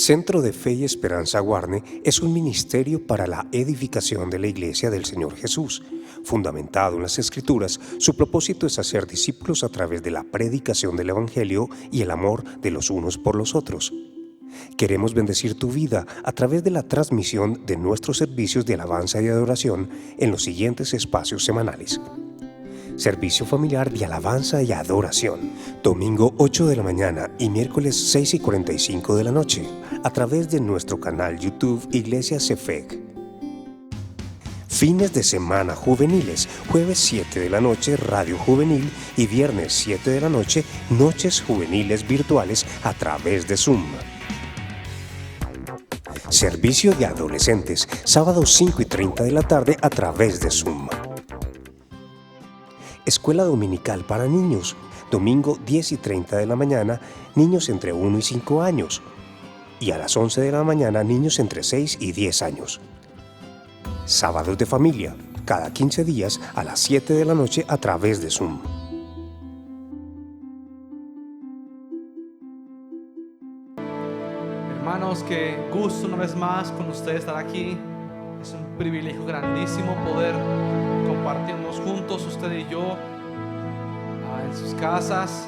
Centro de Fe y Esperanza Guarne es un ministerio para la edificación de la Iglesia del Señor Jesús. Fundamentado en las Escrituras, su propósito es hacer discípulos a través de la predicación del Evangelio y el amor de los unos por los otros. Queremos bendecir tu vida a través de la transmisión de nuestros servicios de alabanza y adoración en los siguientes espacios semanales. Servicio familiar de alabanza y adoración, domingo 8 de la mañana y miércoles 6:45 de la noche, a través de nuestro canal YouTube Iglesia CEFEC. Fines de semana juveniles, jueves 7 de la noche Radio Juvenil y viernes 7 de la noche Noches Juveniles Virtuales a través de Zoom. Servicio de adolescentes, sábado 5:30 de la tarde a través de Zoom. Escuela dominical para niños, domingo 10:30 de la mañana, niños entre 1 y 5 años. Y a las 11 de la mañana, niños entre 6 y 10 años. Sábados de familia, cada 15 días a las 7 de la noche a través de Zoom. Hermanos, qué gusto una vez más con ustedes estar aquí. Es un privilegio grandísimo poder compartirnos juntos, usted y yo, en sus casas.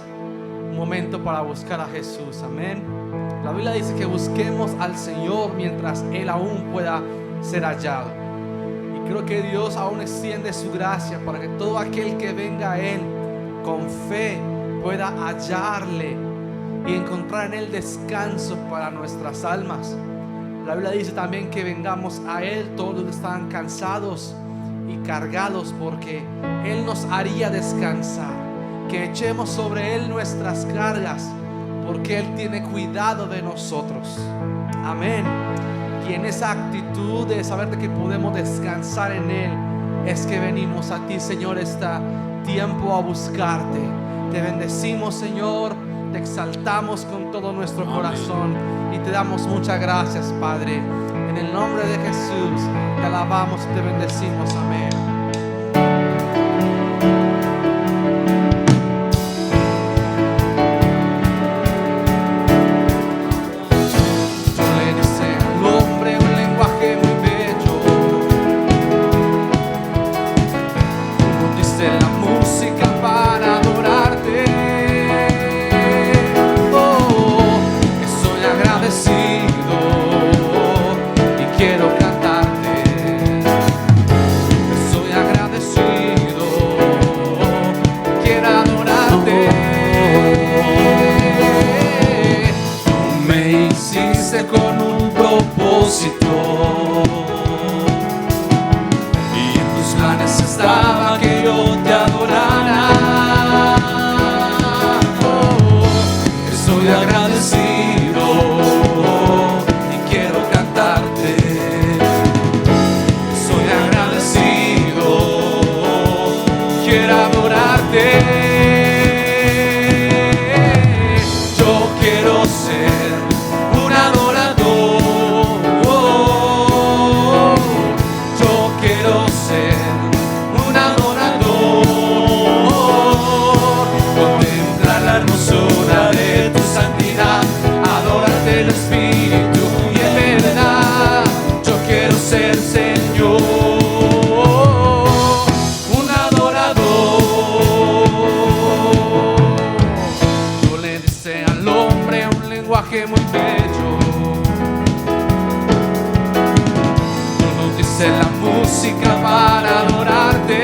Un momento para buscar a Jesús, amén. La Biblia dice que busquemos al Señor mientras Él aún pueda ser hallado. Y creo que Dios aún extiende su gracia para que todo aquel que venga a Él con fe pueda hallarle y encontrar en Él descanso para nuestras almas. La Biblia dice también que vengamos a Él todos los que están cansados y cargados, porque Él nos haría descansar, que echemos sobre Él nuestras cargas, porque Él tiene cuidado de nosotros, amén. Y en esa actitud de saber de que podemos descansar en Él, es que venimos a ti, Señor, este tiempo a buscarte. Te bendecimos, Señor, te exaltamos con todo nuestro corazón y te damos muchas gracias, Padre. En el nombre de Jesús te alabamos y te bendecimos, amén. Y en tus planes estaba que yo te adorara. Estoy agradecido y quiero cantarte. Estoy agradecido, quiero adorarte. Yo quiero ser un adorador. Muy bello, tú nos dices la música para adorarte.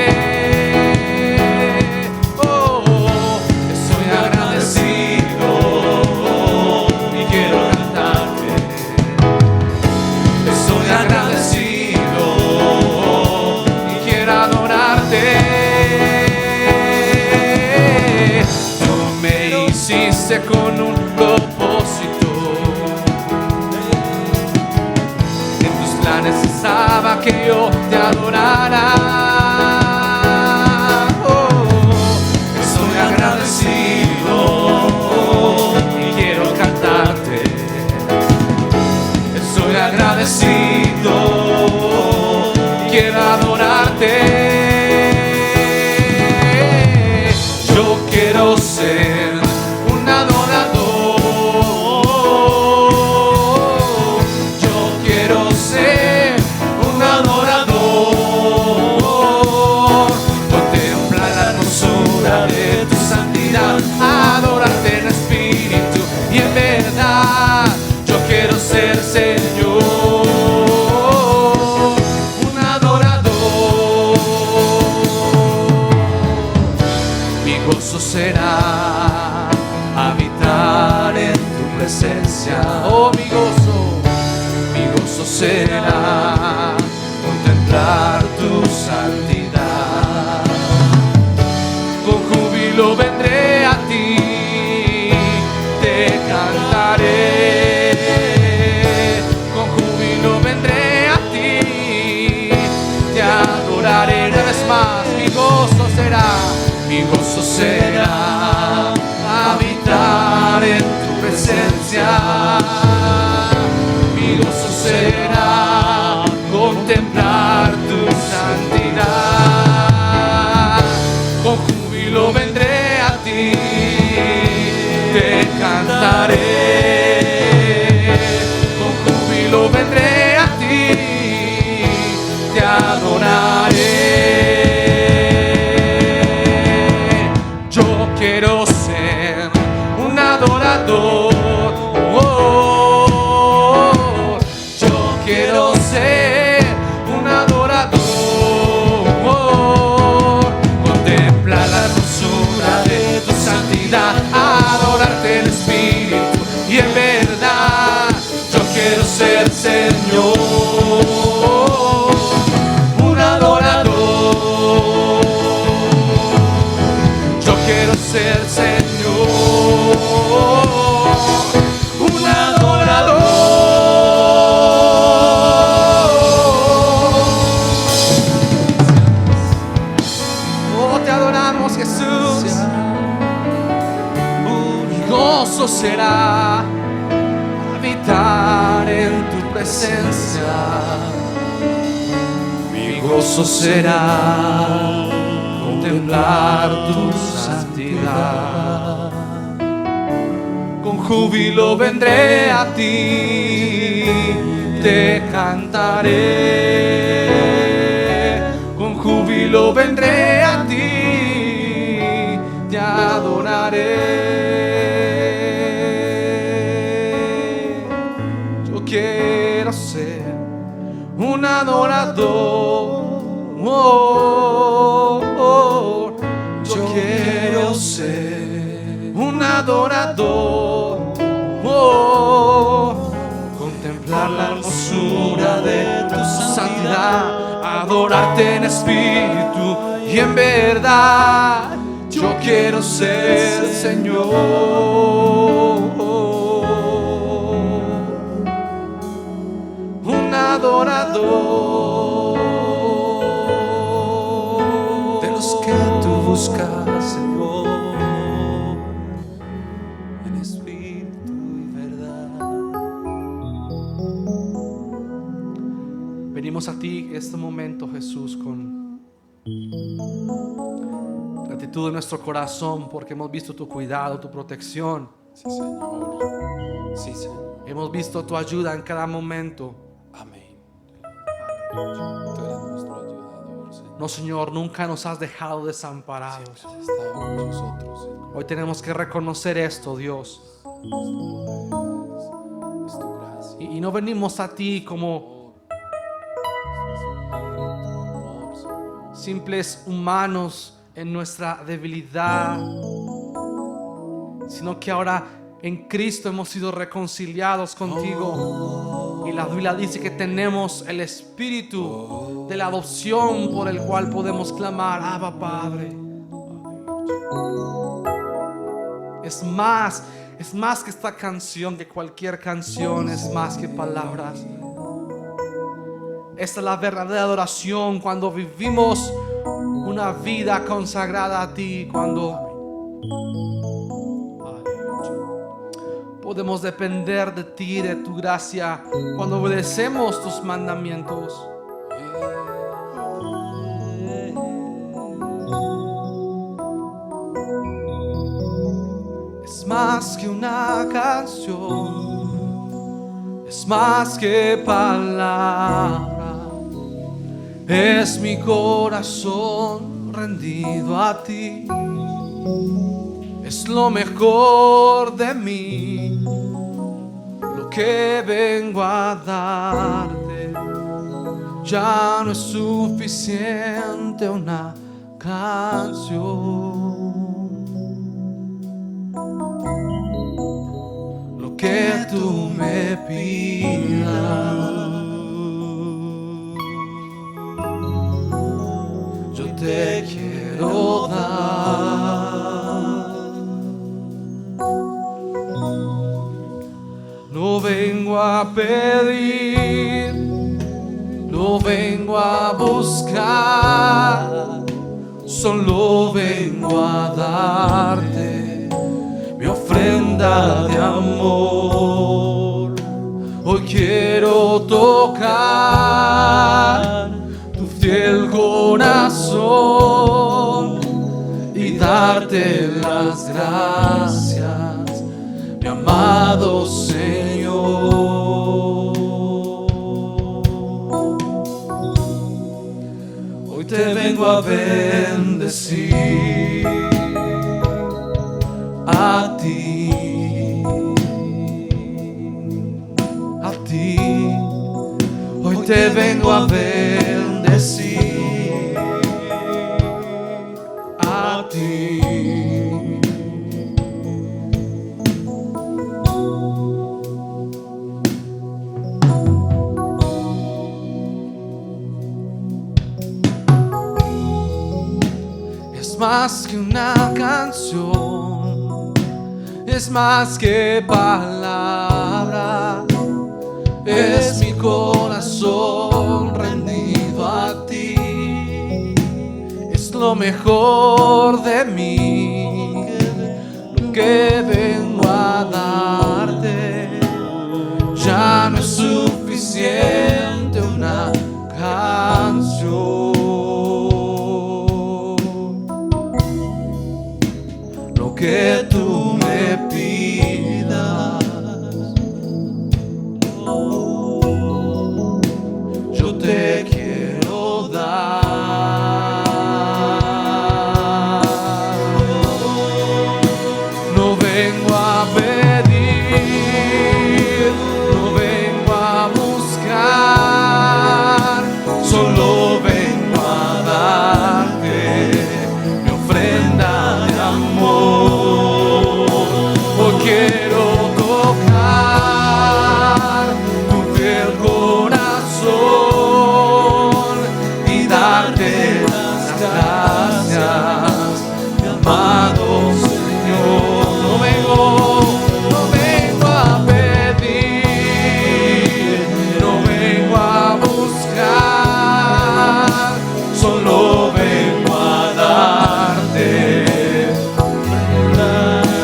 Estoy agradecido y quiero cantarte. Estoy agradecido y quiero adorarte. Tú me hiciste con un necesitaba que yo te adorara. Estoy agradecido y quiero cantarte. Estoy agradecido y quiero adorarte. Yo quiero ser un adorador. presencia. Oh, mi gozo será contemplar tu santidad. Con júbilo vendré a ti, te cantaré. Con júbilo vendré a ti, te adoraré. Una vez más, mi gozo será habitar en tu presencia. Mi gozo será contemplar tu santidad. Con júbilo vendré a ti, te cantaré. Con júbilo vendré a ti, te adoraré. Yo quiero ser un adorador. Yo quiero ser un adorador. Contemplar la hermosura de tu santidad, adorarte en espíritu y en verdad. Yo quiero ser, Señor, un adorador. Yo quiero ser, Señor, un adorador. Oh, te adoramos, Jesús. Mi gozo será habitar en tu presencia. Mi gozo será contemplar tu santidad. Con júbilo vendré a ti, te cantaré. Con júbilo vendré a ti, te adoraré. Yo quiero ser un adorador. Yo quiero ser un adorador. Contemplar la hermosura de tu santidad, adorarte en espíritu y en verdad. Yo quiero ser, Señor, un adorador de los que tú buscas, Señor, en espíritu y verdad. Venimos a ti en este momento, Jesús, con gratitud en nuestro corazón porque hemos visto tu cuidado, tu protección. Sí, Señor. Sí, Señor. Hemos visto tu ayuda en cada momento. Amén. Tú eres nuestro ayudador, Señor. No, Señor, nunca nos has dejado desamparados. Siempre has estado con nosotros, Señor. Hoy tenemos que reconocer esto, Dios. Es tu gracia. Y no venimos a ti como Amor, Señor. simples humanos en nuestra debilidad, sino que ahora en Cristo hemos sido reconciliados contigo. Y la Biblia dice que tenemos el espíritu de la adopción por el cual podemos clamar, Abba, Padre. Es más que esta canción, que cualquier canción, es más que palabras. Esta es la verdadera adoración, cuando vivimos una vida consagrada a ti, cuando podemos depender de ti, de tu gracia, cuando obedecemos tus mandamientos. Es más que una canción, es más que palabra, es mi corazón rendido a ti. Es lo mejor de mí, lo que vengo a darte. Ya no es suficiente una canción. Lo que tú me pidas. Yo te quiero dar. No vengo a pedir, no vengo a buscar, solo vengo a darte mi ofrenda de amor. Hoy quiero tocar tu fiel corazón y darte las gracias, mi amado Señor. Hoy te vengo a bendecir, a ti, a ti. Hoy te vengo a bendecir, a ti. Es más que una canción, es más que palabra, es mi corazón rendido a ti. Es lo mejor de mí, lo que vengo a darte. Ya no es suficiente una canción. Lo que tú me pidas, yo te quiero dar. No vengo a pedir, no vengo a buscar, solo vengo a darte mi ofrenda de amor. Hoy quiero tocar tu fiel corazón y darte las gracias, mi amado Señor. No vengo a pedir, no vengo a buscar, solo vengo a darte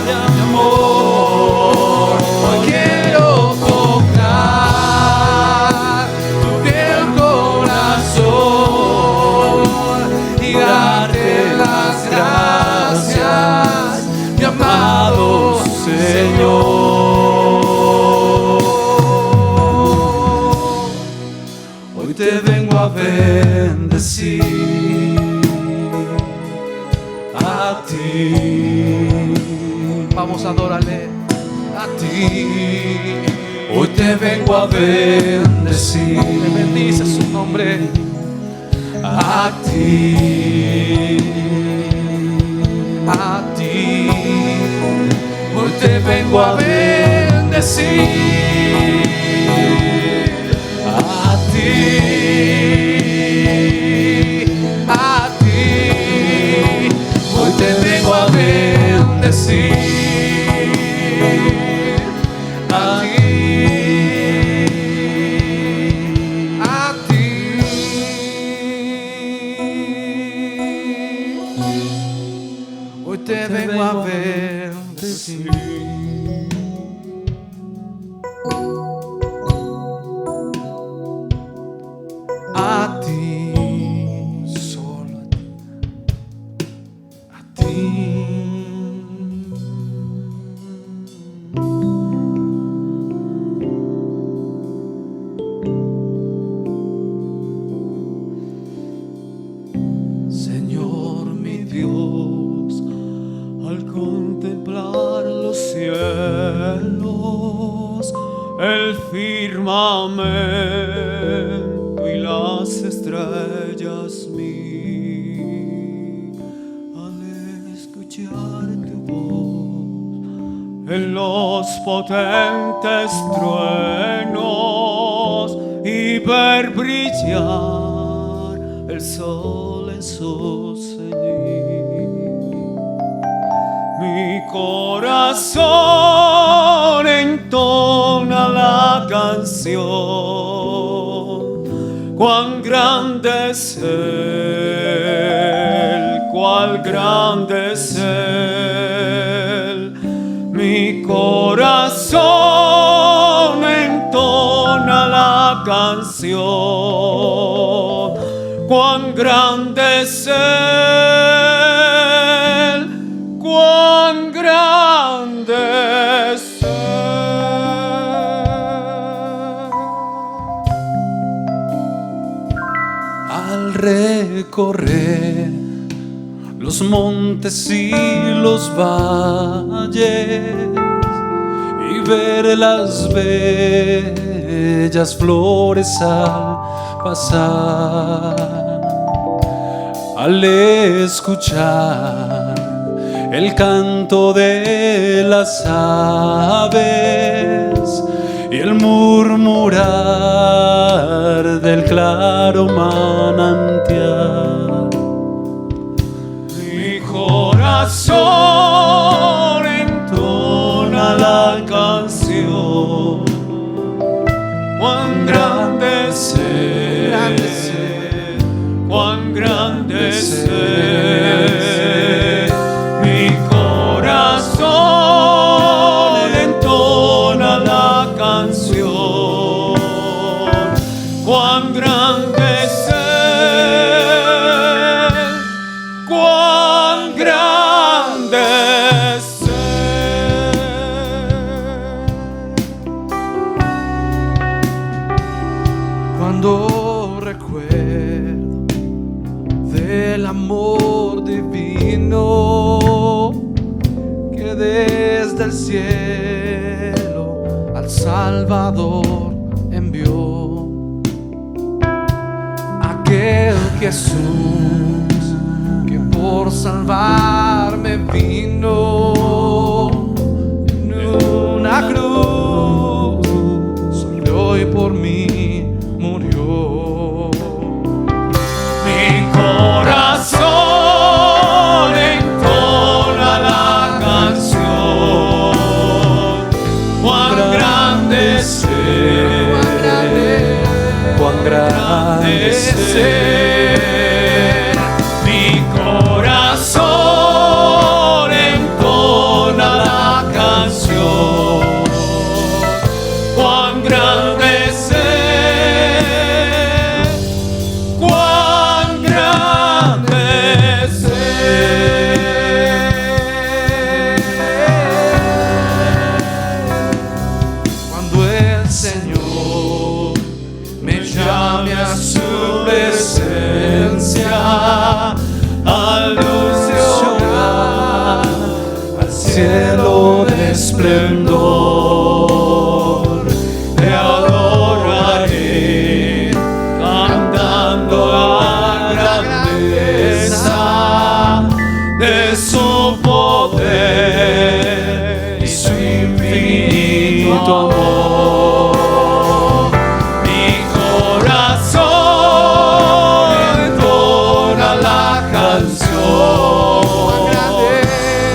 mi amor. Hoy quiero tocar tu fiel corazón y darte las gracias, mi amado Señor. Hoy te vengo a bendecir, a ti. Vamos a adorarle, a ti. Hoy te vengo a bendecir. Me bendice su nombre. A ti, a ti. Hoy te vengo a bendecir. A ti, a ti. Hoy te vengo a bendecir. A ti, a ti. Hoy te vengo a bendecir. A ti, solo a ti. Señor mi Dios, al contemplar los cielos, el firmamento y las estrellas al escuchar tu voz, en los potentes truenos y ver brillar el sol en su ceñir. Mi corazón entona la canción, cuán grande es Él, cuán grande es Él. Mi corazón entona la canción, cuán grande es Él, cuán grande es Él. Al recorrer los montes y los valles y ver las bellas flores al pasar, al escuchar el canto de las aves y el murmurar del claro manantial, mi corazón entona la canción, cuán grande es Él, cuán grande es Él. Mi corazón entona la canción, cuán grande es Él, cuán grande es Él. Cuando recuerdo del amor divino que desde el cielo al Salvador envió, aquel Jesús que por salvarme vino en una cruz, sufrió y por mí murió. Mi corazón entona la canción, cuán grande es Él, cuán grande es Él. Mi corazón entona la canción, cuán grande es Él, cuán grande es Él. Cuando el Señor me llame a su presencia, al luz de hogar, al cielo de esplendor, te adoraré, cantando la grandeza de su poder y su infinito amor. Mi corazón entona la canción,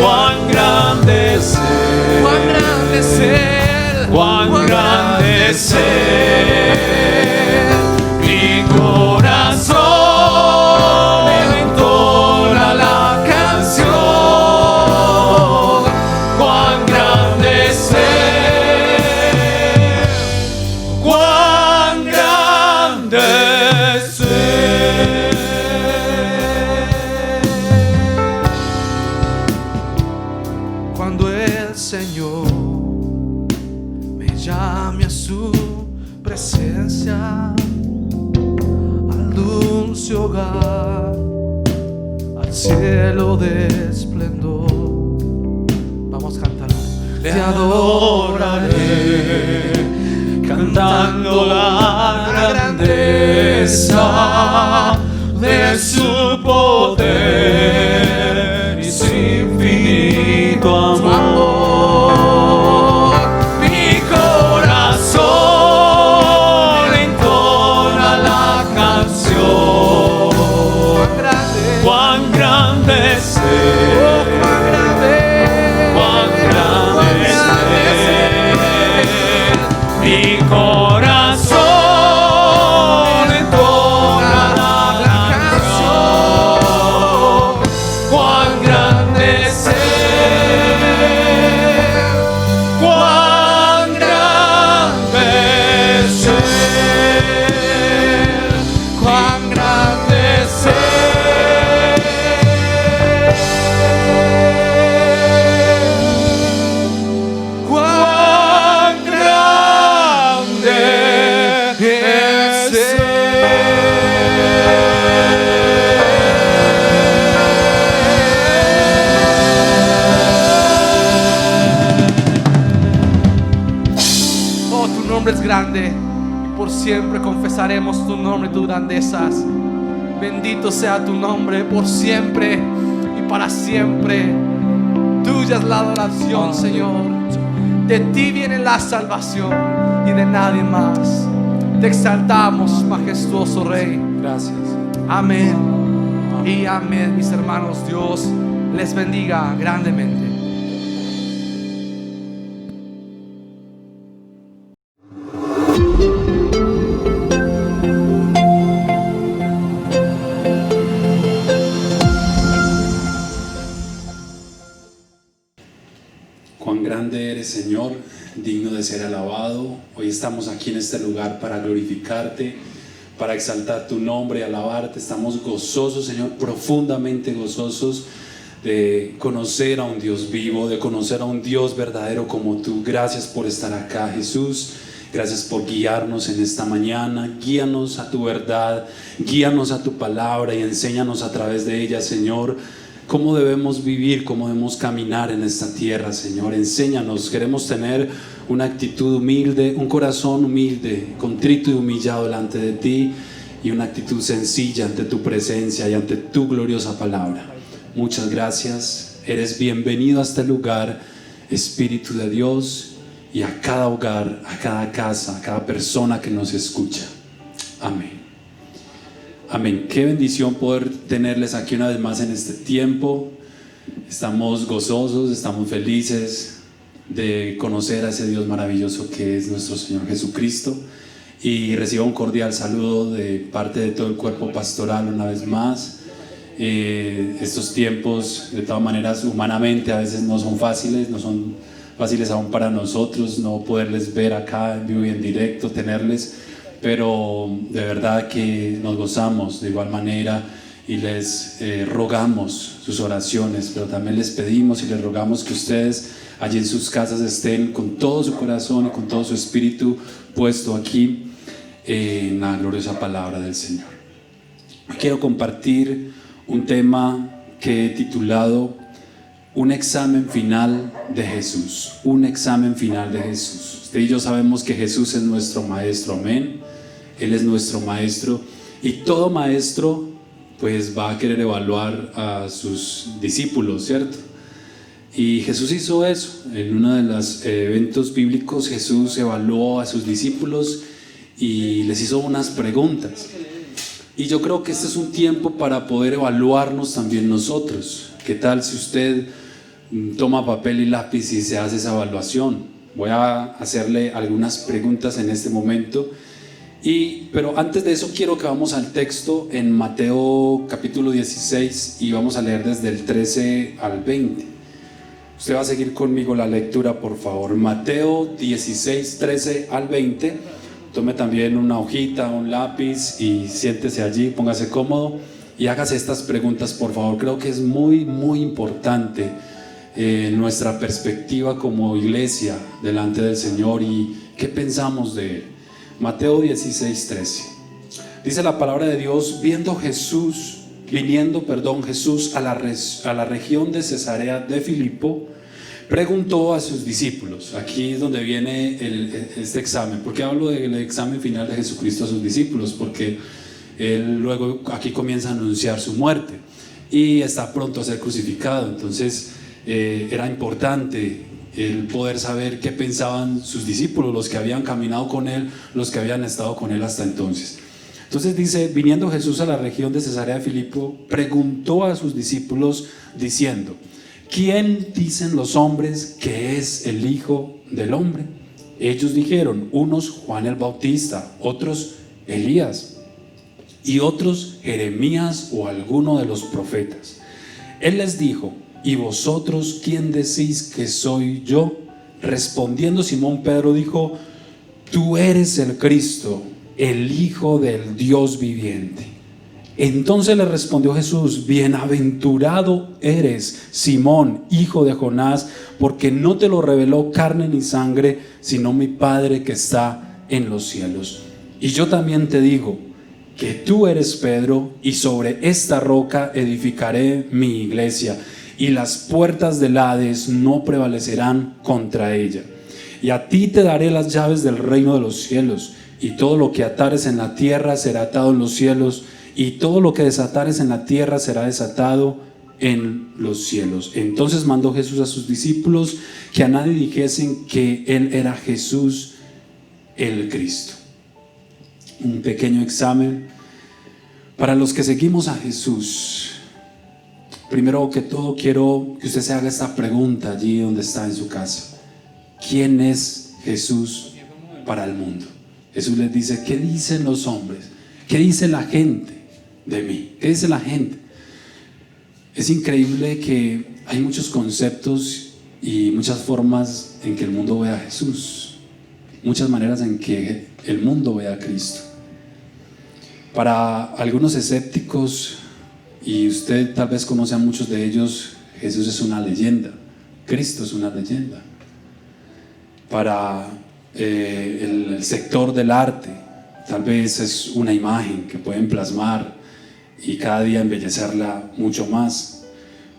cuán grande es Él, cuán grande es Él, cuán grande es Él. Mi corazón entona la canción, cuán grande es Él, cuán grande es Él. Cuando el Señor me llame a su presencia, al dulce hogar, al cielo de esplendor. Vamos a cantar. Te adoraré, cantando la grandeza de su poder y su infinito amor. Mi corazón entona la canción. Cuán grande es Él, cuán grande es Él, cuán grande es Él. Es grande, por siempre confesaremos tu nombre y tus grandezas. Bendito sea tu nombre por siempre y para siempre. Tuya es la adoración, Señor. De ti viene la salvación y de nadie más. Te exaltamos, majestuoso Rey. Gracias. Amén y amén, mis hermanos. Dios les bendiga grandemente. Cuán grande eres, Señor, digno de ser alabado. Hoy estamos aquí en este lugar para glorificarte, para exaltar tu nombre y alabarte. Estamos gozosos, Señor, profundamente gozosos de conocer a un Dios vivo, de conocer a un Dios verdadero como tú. Gracias por estar acá, Jesús. Gracias por guiarnos en esta mañana. Guíanos a tu verdad, guíanos a tu palabra y enséñanos a través de ella, Señor, cómo debemos vivir, cómo debemos caminar en esta tierra, Señor. Enséñanos, queremos tener una actitud humilde, un corazón humilde, contrito y humillado delante de ti, y una actitud sencilla ante tu presencia y ante tu gloriosa palabra. Muchas gracias, eres bienvenido a este lugar, Espíritu de Dios, y a cada hogar, a cada casa, a cada persona que nos escucha. Amén. Amén. Qué bendición poder tenerles aquí una vez más en este tiempo. Estamos gozosos, estamos felices de conocer a ese Dios maravilloso que es nuestro Señor Jesucristo. Y reciba un cordial saludo de parte de todo el cuerpo pastoral una vez más. Estos tiempos, de todas maneras, humanamente a veces no son fáciles aún para nosotros, no poderles ver acá en vivo y en directo, tenerles, pero de verdad que nos gozamos de igual manera y les rogamos sus oraciones, pero también les pedimos y les rogamos que ustedes allí en sus casas estén con todo su corazón y con todo su espíritu puesto aquí en la gloriosa palabra del Señor. Quiero compartir un tema que he titulado Un examen final de Jesús. Un examen final de Jesús. Usted y yo sabemos que Jesús es nuestro maestro, amén. Él es nuestro maestro, y todo maestro pues va a querer evaluar a sus discípulos, ¿cierto? Y Jesús hizo eso. En uno de los eventos bíblicos, Jesús evaluó a sus discípulos y les hizo unas preguntas. Y yo creo que este es un tiempo para poder evaluarnos también nosotros. ¿Qué tal si usted toma papel y lápiz y se hace esa evaluación? Voy a hacerle algunas preguntas en este momento. Pero antes de eso quiero que vamos al texto en Mateo capítulo 16 y vamos a leer desde el 13 al 20. Usted va a seguir conmigo la lectura, por favor. Mateo 16, 13 al 20. Tome también una hojita, un lápiz y siéntese allí, póngase cómodo y hágase estas preguntas, por favor. Creo que es muy, muy importante nuestra perspectiva como iglesia delante del Señor y qué pensamos de Él. Mateo 16, 13. Dice la palabra de Dios: viniendo Jesús a la región de Cesarea de Filipo, preguntó a sus discípulos. Aquí es donde viene este examen. ¿Por qué hablo del examen final de Jesucristo a sus discípulos? Porque Él luego aquí comienza a anunciar su muerte y está pronto a ser crucificado. Entonces era importante el poder saber qué pensaban sus discípulos, los que habían caminado con Él, los que habían estado con Él hasta entonces. Entonces dice, viniendo Jesús a la región de Cesarea de Filipo, preguntó a sus discípulos diciendo, ¿quién dicen los hombres que es el Hijo del Hombre? Ellos dijeron, unos Juan el Bautista, otros Elías y otros Jeremías o alguno de los profetas. Él les dijo, ¿y vosotros quién decís que soy yo? Respondiendo Simón Pedro dijo, tú eres el Cristo, el Hijo del Dios viviente. Entonces le respondió Jesús, bienaventurado eres, Simón, hijo de Jonás, porque no te lo reveló carne ni sangre, sino mi Padre que está en los cielos. Y yo también te digo que tú eres Pedro, y sobre esta roca edificaré mi iglesia, y las puertas del Hades no prevalecerán contra ella. Y a ti te daré las llaves del reino de los cielos, y todo lo que atares en la tierra será atado en los cielos, y todo lo que desatares en la tierra será desatado en los cielos. Entonces mandó Jesús a sus discípulos que a nadie dijesen que Él era Jesús el Cristo. Un pequeño examen para los que seguimos a Jesús. Primero que todo quiero que usted se haga esta pregunta allí donde está en su casa. ¿Quién es Jesús para el mundo? Jesús les dice, ¿qué dicen los hombres? ¿Qué dice la gente de mí? ¿Qué dice la gente? Es increíble que hay muchos conceptos y muchas formas en que el mundo ve a Jesús, muchas maneras en que el mundo ve a Cristo. Para algunos escépticos, y usted tal vez conoce a muchos de ellos, Jesús es una leyenda, Cristo es una leyenda. Para el sector del arte, tal vez es una imagen que pueden plasmar y cada día embellecerla mucho más.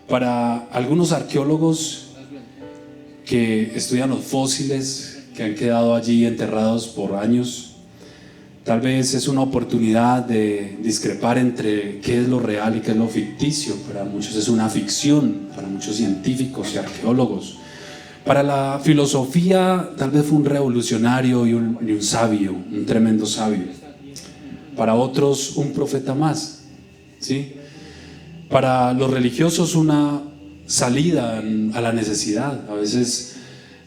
Para algunos arqueólogos que estudian los fósiles que han quedado allí enterrados por años, tal vez es una oportunidad de discrepar entre qué es lo real y qué es lo ficticio. Para muchos es una ficción, para muchos científicos y arqueólogos. Para la filosofía tal vez fue un revolucionario y un sabio, un tremendo sabio. Para otros un profeta más, ¿sí? Para los religiosos una salida a la necesidad. A veces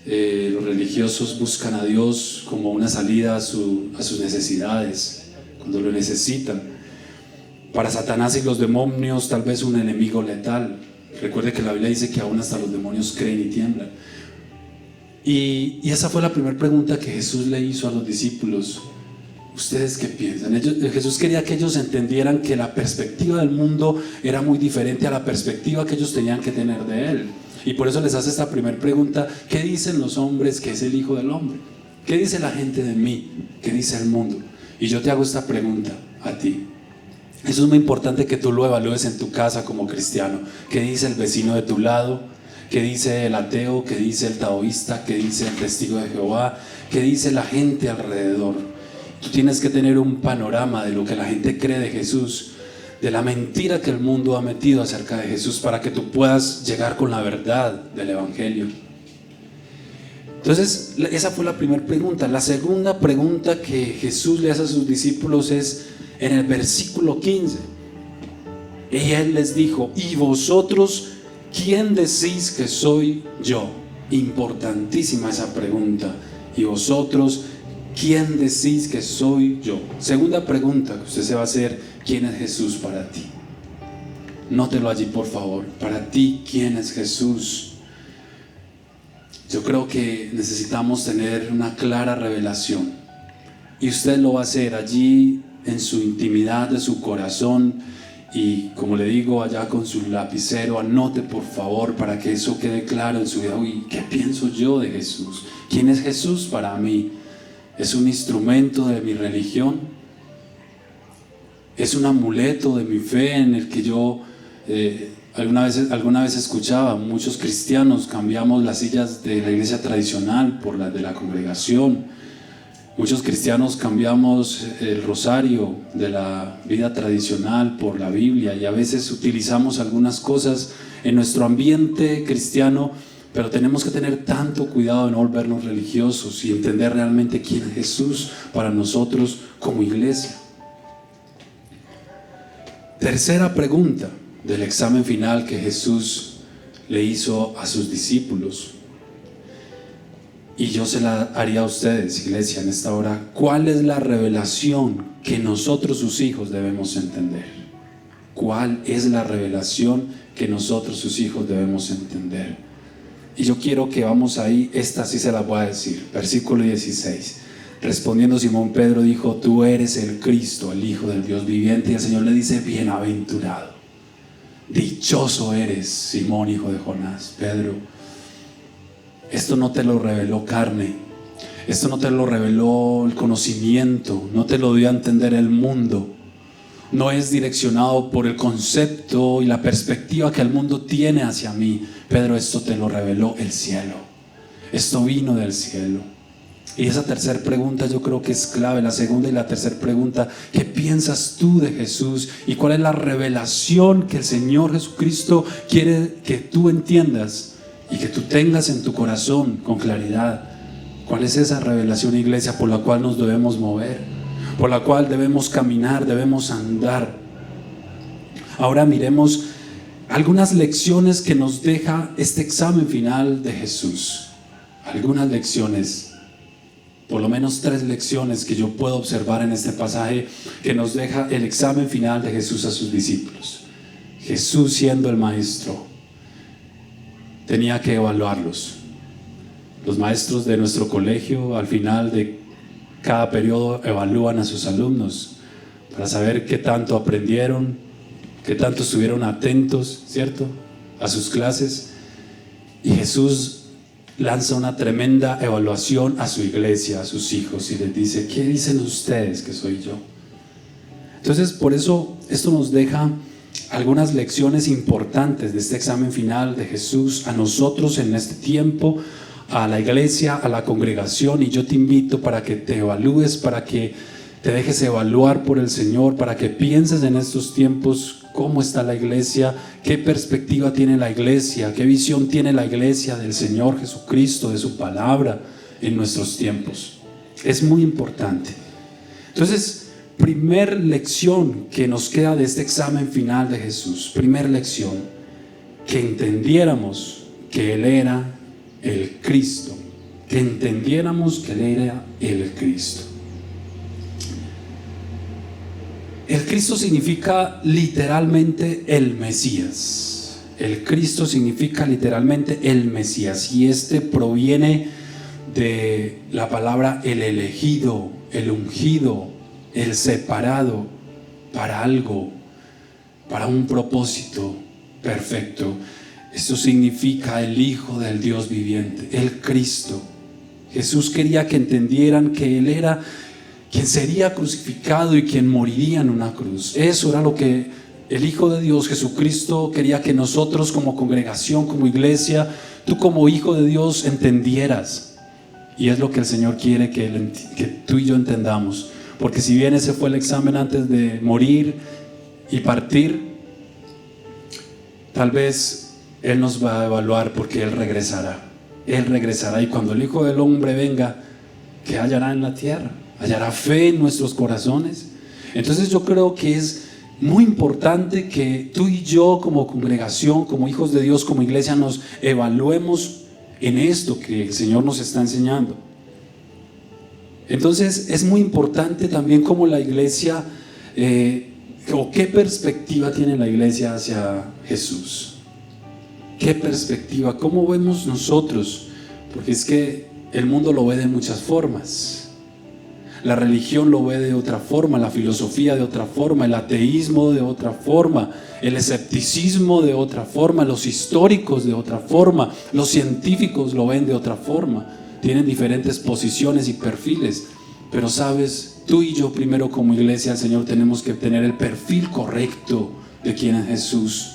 los religiosos buscan a Dios como una salida a sus necesidades, cuando lo necesitan. Para Satanás y los demonios tal vez un enemigo letal. Recuerde que la Biblia dice que aún hasta los demonios creen y tiemblan. Y esa fue la primera pregunta que Jesús le hizo a los discípulos. ¿Ustedes qué piensan? Jesús quería que ellos entendieran que la perspectiva del mundo era muy diferente a la perspectiva que ellos tenían que tener de Él. Y por eso les hace esta primera pregunta: ¿qué dicen los hombres que es el Hijo del Hombre? ¿Qué dice la gente de mí? ¿Qué dice el mundo? Y yo te hago esta pregunta a ti. Eso es muy importante que tú lo evalúes en tu casa como cristiano. ¿Qué dice el vecino de tu lado? ¿Qué dice el ateo? ¿Qué dice el taoísta? ¿Qué dice el testigo de Jehová? ¿Qué dice la gente alrededor? Tú tienes que tener un panorama de lo que la gente cree de Jesús, de la mentira que el mundo ha metido acerca de Jesús, para que tú puedas llegar con la verdad del Evangelio. Entonces, esa fue la primera pregunta. La segunda pregunta que Jesús le hace a sus discípulos es en el versículo 15. Y Él les dijo: ¿y vosotros quién decís que soy yo? Importantísima esa pregunta. ¿Y vosotros quién decís que soy yo? Segunda pregunta que usted se va a hacer: ¿quién es Jesús para ti? Nótelo allí, por favor. Para ti, ¿quién es Jesús? Yo creo que necesitamos tener una clara revelación, y usted lo va a hacer allí en su intimidad de su corazón. Y como le digo, allá con su lapicero, anote por favor para que eso quede claro en su vida. Uy, ¿qué pienso yo de Jesús? ¿Quién es Jesús para mí? ¿Es un instrumento de mi religión? ¿Es un amuleto de mi fe en el que yo alguna vez escuchaba? Muchos cristianos cambiamos las sillas de la iglesia tradicional por las de la congregación. Muchos cristianos cambiamos el rosario de la vida tradicional por la Biblia, y a veces utilizamos algunas cosas en nuestro ambiente cristiano, pero tenemos que tener tanto cuidado de no volvernos religiosos y entender realmente quién es Jesús para nosotros como iglesia. Tercera pregunta del examen final que Jesús le hizo a sus discípulos. Y yo se la haría a ustedes, iglesia, en esta hora. ¿Cuál es la revelación que nosotros, sus hijos, debemos entender? ¿Cuál es la revelación que nosotros, sus hijos, debemos entender? Y yo quiero que vamos ahí, esta sí se la voy a decir. Versículo 16. Respondiendo Simón Pedro dijo: tú eres el Cristo, el Hijo del Dios viviente. Y el Señor le dice: bienaventurado, dichoso eres, Simón, hijo de Jonás. Pedro, esto no te lo reveló carne, esto no te lo reveló el conocimiento, no te lo dio a entender el mundo. No es direccionado por el concepto y la perspectiva que el mundo tiene hacia mí. Pedro, esto te lo reveló el cielo. Esto vino del cielo. Y esa tercera pregunta yo creo que es clave. La segunda y la tercera pregunta: ¿qué piensas tú de Jesús? ¿Y cuál es la revelación que el Señor Jesucristo quiere que tú entiendas y que tú tengas en tu corazón con claridad? ¿Cuál es esa revelación, iglesia, por la cual nos debemos mover, por la cual debemos caminar, debemos andar? Ahora miremos algunas lecciones que nos deja este examen final de Jesús. Algunas lecciones, por lo menos 3 lecciones que yo puedo observar en este pasaje que nos deja el examen final de Jesús a sus discípulos. Jesús, siendo el maestro, tenía que evaluarlos. Los maestros de nuestro colegio al final de cada periodo evalúan a sus alumnos para saber qué tanto aprendieron, qué tanto estuvieron atentos, ¿cierto?, a sus clases. Y Jesús lanza una tremenda evaluación a su iglesia, a sus hijos, y les dice: ¿qué dicen ustedes que soy yo? Entonces, por eso esto nos deja algunas lecciones importantes de este examen final de Jesús a nosotros en este tiempo, a la iglesia, a la congregación. Y yo te invito para que te evalúes, para que te dejes evaluar por el Señor, para que pienses en estos tiempos cómo está la iglesia, qué perspectiva tiene la iglesia, qué visión tiene la iglesia del Señor Jesucristo, de su palabra en nuestros tiempos. Es muy importante. Entonces, primer lección que nos queda de este examen final de Jesús, primer lección, que entendiéramos que Él era el Cristo, que entendiéramos que Él era el Cristo. El Cristo significa literalmente el Mesías. El Cristo significa literalmente el Mesías, y este proviene de la palabra el elegido, el ungido, el separado para algo, para un propósito perfecto. Esto significa el Hijo del Dios viviente, el Cristo. Jesús quería que entendieran que Él era quien sería crucificado y quien moriría en una cruz. Eso era lo que el Hijo de Dios, Jesucristo, quería que nosotros como congregación, como iglesia, tú como hijo de Dios entendieras. Y es lo que el Señor quiere que tú y yo entendamos. Porque si bien ese fue el examen antes de morir y partir, tal vez Él nos va a evaluar, porque Él regresará. Él regresará, y cuando el Hijo del Hombre venga, ¿qué hallará en la tierra? ¿Hallará fe en nuestros corazones? Entonces yo creo que es muy importante que tú y yo como congregación, como hijos de Dios, como iglesia, nos evaluemos en esto que el Señor nos está enseñando. Entonces es muy importante también como la iglesia, o qué perspectiva tiene la iglesia hacia Jesús. ¿Qué perspectiva? ¿Cómo vemos nosotros? Porque es que el mundo lo ve de muchas formas. La religión lo ve de otra forma, la filosofía de otra forma, el ateísmo de otra forma, el escepticismo de otra forma, los históricos de otra forma, los científicos lo ven de otra forma. Tienen diferentes posiciones y perfiles, pero sabes, tú y yo primero como iglesia del Señor tenemos que tener el perfil correcto de quién es Jesús.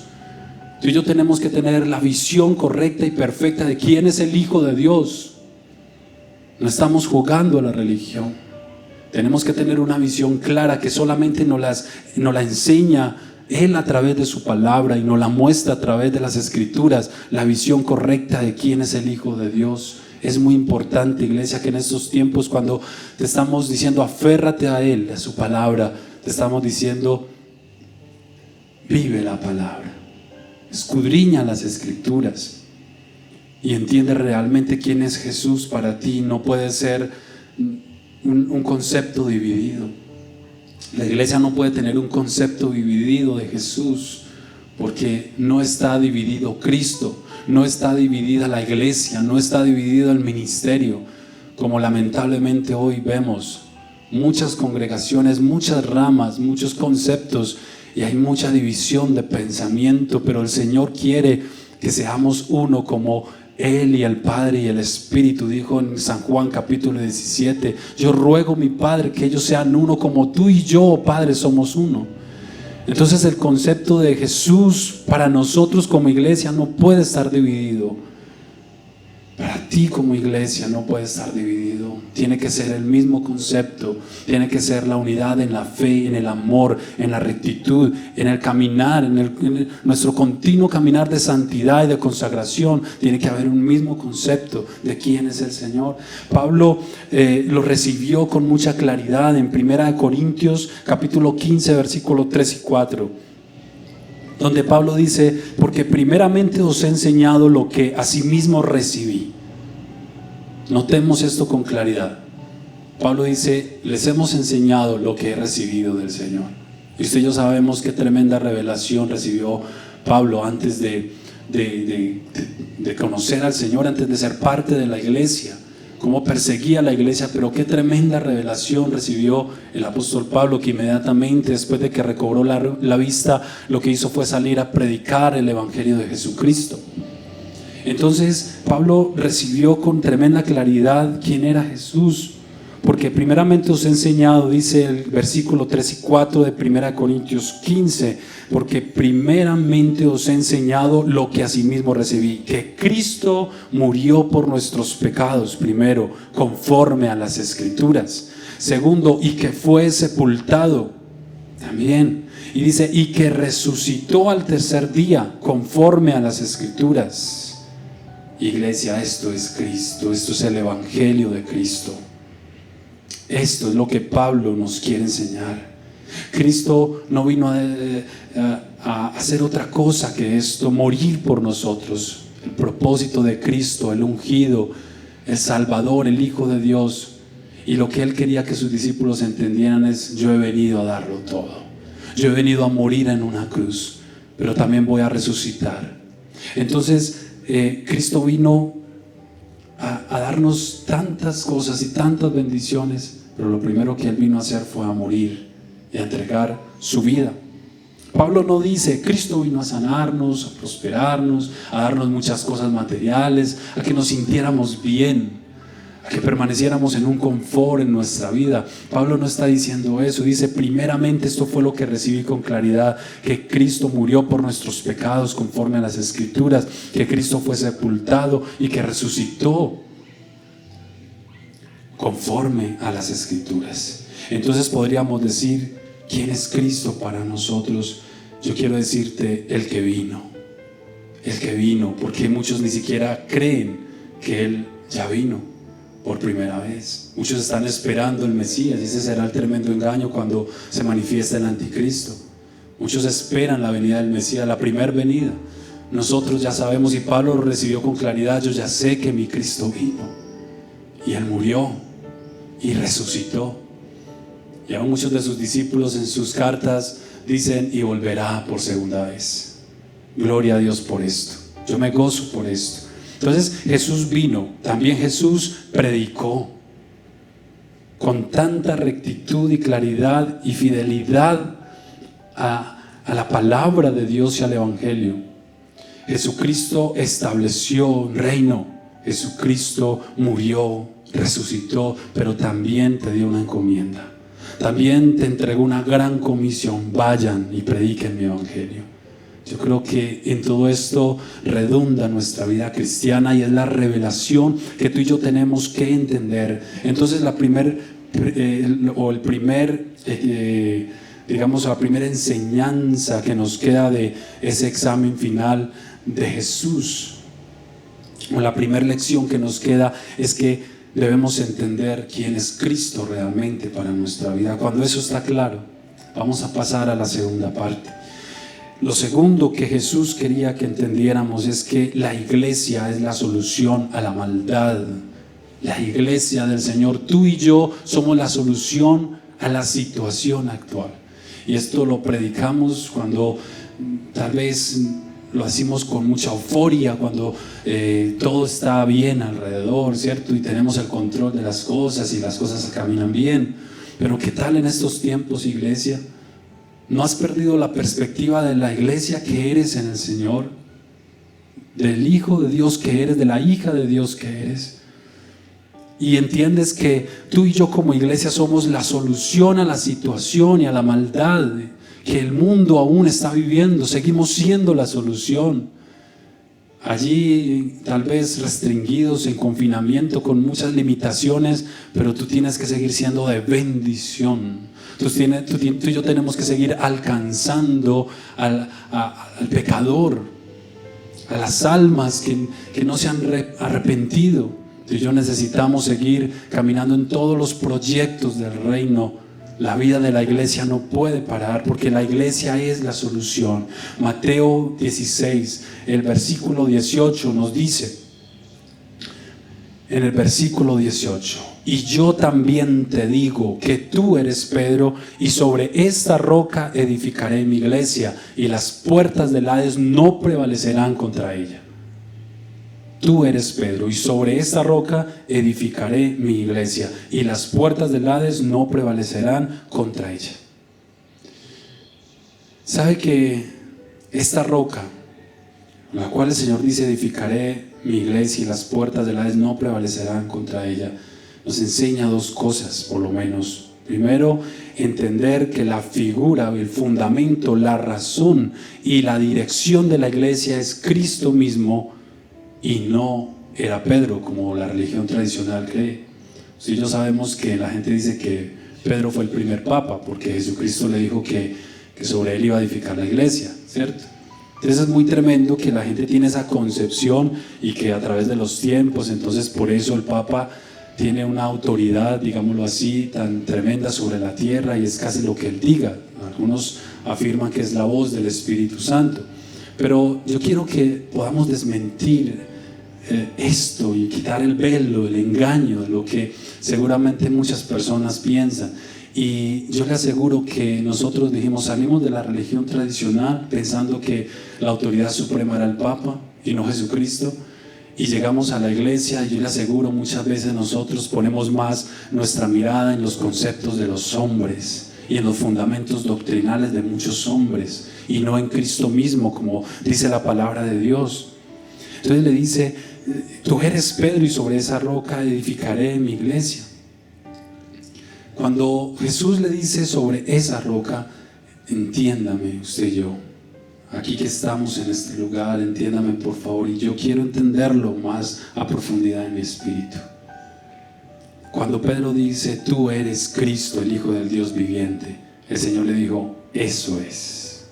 Tú y yo tenemos que tener la visión correcta y perfecta de quién es el Hijo de Dios. No estamos jugando a la religión. Tenemos que tener una visión clara que solamente nos la enseña Él a través de su palabra y nos la muestra a través de las Escrituras, la visión correcta de quién es el Hijo de Dios. Es muy importante, iglesia, que en estos tiempos, cuando te estamos diciendo aférrate a Él, a su palabra, te estamos diciendo vive la palabra, escudriña las escrituras y entiende realmente quién es Jesús para ti. No puede ser un concepto dividido. La iglesia no puede tener un concepto dividido de Jesús, porque no está dividido Cristo, no está dividida la iglesia, no está dividido el ministerio, como lamentablemente hoy vemos muchas congregaciones, muchas ramas, muchos conceptos, y hay mucha división de pensamiento. Pero el Señor quiere que seamos uno como Él y el Padre y el Espíritu. Dijo en San Juan capítulo 17: yo ruego, mi Padre, que ellos sean uno como tú y yo, Padre, somos uno. Entonces el concepto de Jesús para nosotros como iglesia no puede estar dividido. Para ti como iglesia no puede estar dividido. Tiene que ser el mismo concepto. Tiene que ser la unidad en la fe, en el amor, en la rectitud, en el caminar, en nuestro continuo caminar de santidad y de consagración. Tiene que haber un mismo concepto de quién es el Señor. Pablo lo recibió con mucha claridad en 1 Corintios capítulo 15 versículos 3 y 4. Donde Pablo dice: porque primeramente os he enseñado lo que asimismo recibí. Notemos esto con claridad. Pablo dice: les hemos enseñado lo que he recibido del Señor. Y usted y yo sabemos qué tremenda revelación recibió Pablo antes de conocer al Señor, antes de ser parte de la iglesia. Cómo perseguía a la iglesia, pero qué tremenda revelación recibió el apóstol Pablo, que inmediatamente después de que recobró la vista, lo que hizo fue salir a predicar el evangelio de Jesucristo. Entonces Pablo recibió con tremenda claridad quién era Jesús, porque primeramente os he enseñado, dice el versículo 3 y 4 de 1 Corintios 15, porque primeramente os he enseñado lo que asimismo recibí, que Cristo murió por nuestros pecados, primero, conforme a las Escrituras. Segundo, y que fue sepultado, también. Y dice, y que resucitó al tercer día, conforme a las Escrituras. Iglesia, esto es Cristo, esto es el Evangelio de Cristo. Esto es lo que Pablo nos quiere enseñar. Cristo no vino a hacer otra cosa que esto, morir por nosotros. El propósito de Cristo, el ungido, el Salvador, el Hijo de Dios. Y lo que Él quería que sus discípulos entendieran es: yo he venido a darlo todo. Yo he venido a morir en una cruz, pero también voy a resucitar. Entonces Cristo vino a darnos tantas cosas y tantas bendiciones, pero lo primero que Él vino a hacer fue a morir y a entregar su vida. Pablo no dice: Cristo vino a sanarnos, a prosperarnos, a darnos muchas cosas materiales, a que nos sintiéramos bien, a que permaneciéramos en un confort en nuestra vida. Pablo no está diciendo eso. Dice: primeramente esto fue lo que recibí con claridad, que Cristo murió por nuestros pecados conforme a las Escrituras, que Cristo fue sepultado y que resucitó conforme a las Escrituras. Entonces podríamos decir: ¿quién es Cristo para nosotros? Yo quiero decirte: el que vino, porque muchos ni siquiera creen que Él ya vino por primera vez. Muchos están esperando el Mesías, y ese será el tremendo engaño cuando se manifiesta el anticristo. Muchos esperan la venida del Mesías, la primera venida. Nosotros ya sabemos, y Pablo lo recibió con claridad: yo ya sé que mi Cristo vino, y Él murió y resucitó. Y aún muchos de sus discípulos en sus cartas dicen: y volverá por segunda vez. Gloria a Dios por esto. Yo me gozo por esto. Entonces Jesús vino, también Jesús predicó con tanta rectitud y claridad y fidelidad a la palabra de Dios y al Evangelio. Jesucristo estableció un reino. Jesucristo murió, resucitó, pero también te dio una encomienda. También te entregó una gran comisión: vayan y prediquen mi evangelio. Yo creo que en todo esto redunda nuestra vida cristiana, y es la revelación que tú y yo tenemos que entender. Entonces la primera enseñanza que nos queda de ese examen final de Jesús, o la primera lección que nos queda, es que debemos entender quién es Cristo realmente para nuestra vida. Cuando eso está claro, vamos a pasar a la segunda parte. Lo segundo que Jesús quería que entendiéramos es que la iglesia es la solución a la maldad. La iglesia del Señor, tú y yo somos la solución a la situación actual. Y esto lo predicamos cuando tal vez lo hacemos con mucha euforia, cuando todo está bien alrededor, ¿cierto? Y tenemos el control de las cosas y las cosas caminan bien. Pero ¿qué tal en estos tiempos, iglesia? ¿No has perdido la perspectiva de la iglesia que eres en el Señor? Del Hijo de Dios que eres, de la hija de Dios que eres. Y entiendes que tú y yo como iglesia somos la solución a la situación y a la maldad que el mundo aún está viviendo. Seguimos siendo la solución. Allí tal vez restringidos en confinamiento con muchas limitaciones, pero tú tienes que seguir siendo de bendición. Tú y yo tenemos que seguir alcanzando al pecador, a las almas que no se han arrepentido. Tú y yo necesitamos seguir caminando en todos los proyectos del reino. La vida de la iglesia no puede parar porque la iglesia es la solución. Mateo 16, el versículo 18 nos dice, en el versículo 18, y yo también te digo que tú eres Pedro, y sobre esta roca edificaré mi iglesia, y las puertas del Hades no prevalecerán contra ella. Tú eres Pedro, y sobre esta roca edificaré mi iglesia, y las puertas del Hades no prevalecerán contra ella. ¿Sabe que esta roca, la cual el Señor dice edificaré mi iglesia y las puertas del Hades no prevalecerán contra ella, nos enseña dos cosas por lo menos? Primero, entender que la figura, el fundamento, la razón y la dirección de la iglesia es Cristo mismo, y no era Pedro como la religión tradicional cree. Si yo sabemos que la gente dice que Pedro fue el primer papa porque Jesucristo le dijo que sobre él iba a edificar la iglesia, ¿cierto? Entonces es muy tremendo que la gente tiene esa concepción y que a través de los tiempos, entonces por eso el papa tiene una autoridad, digámoslo así, tan tremenda sobre la tierra, y es casi lo que él diga. Algunos afirman que es la voz del Espíritu Santo, pero yo quiero que podamos desmentir esto y quitar el velo, el engaño de lo que seguramente muchas personas piensan. Y yo le aseguro que nosotros salimos de la religión tradicional pensando que la autoridad suprema era el Papa y no Jesucristo, y llegamos a la iglesia, y yo le aseguro muchas veces nosotros ponemos más nuestra mirada en los conceptos de los hombres y en los fundamentos doctrinales de muchos hombres, y no en Cristo mismo, como dice la palabra de Dios. Entonces le dice, tú eres Pedro, y sobre esa roca edificaré mi iglesia. Cuando Jesús le dice sobre esa roca, entiéndame usted y yo, aquí que estamos en este lugar, entiéndame por favor, y yo quiero entenderlo más a profundidad en mi espíritu. Cuando Pedro dice, tú eres Cristo, el Hijo del Dios viviente, el Señor le dijo, eso es.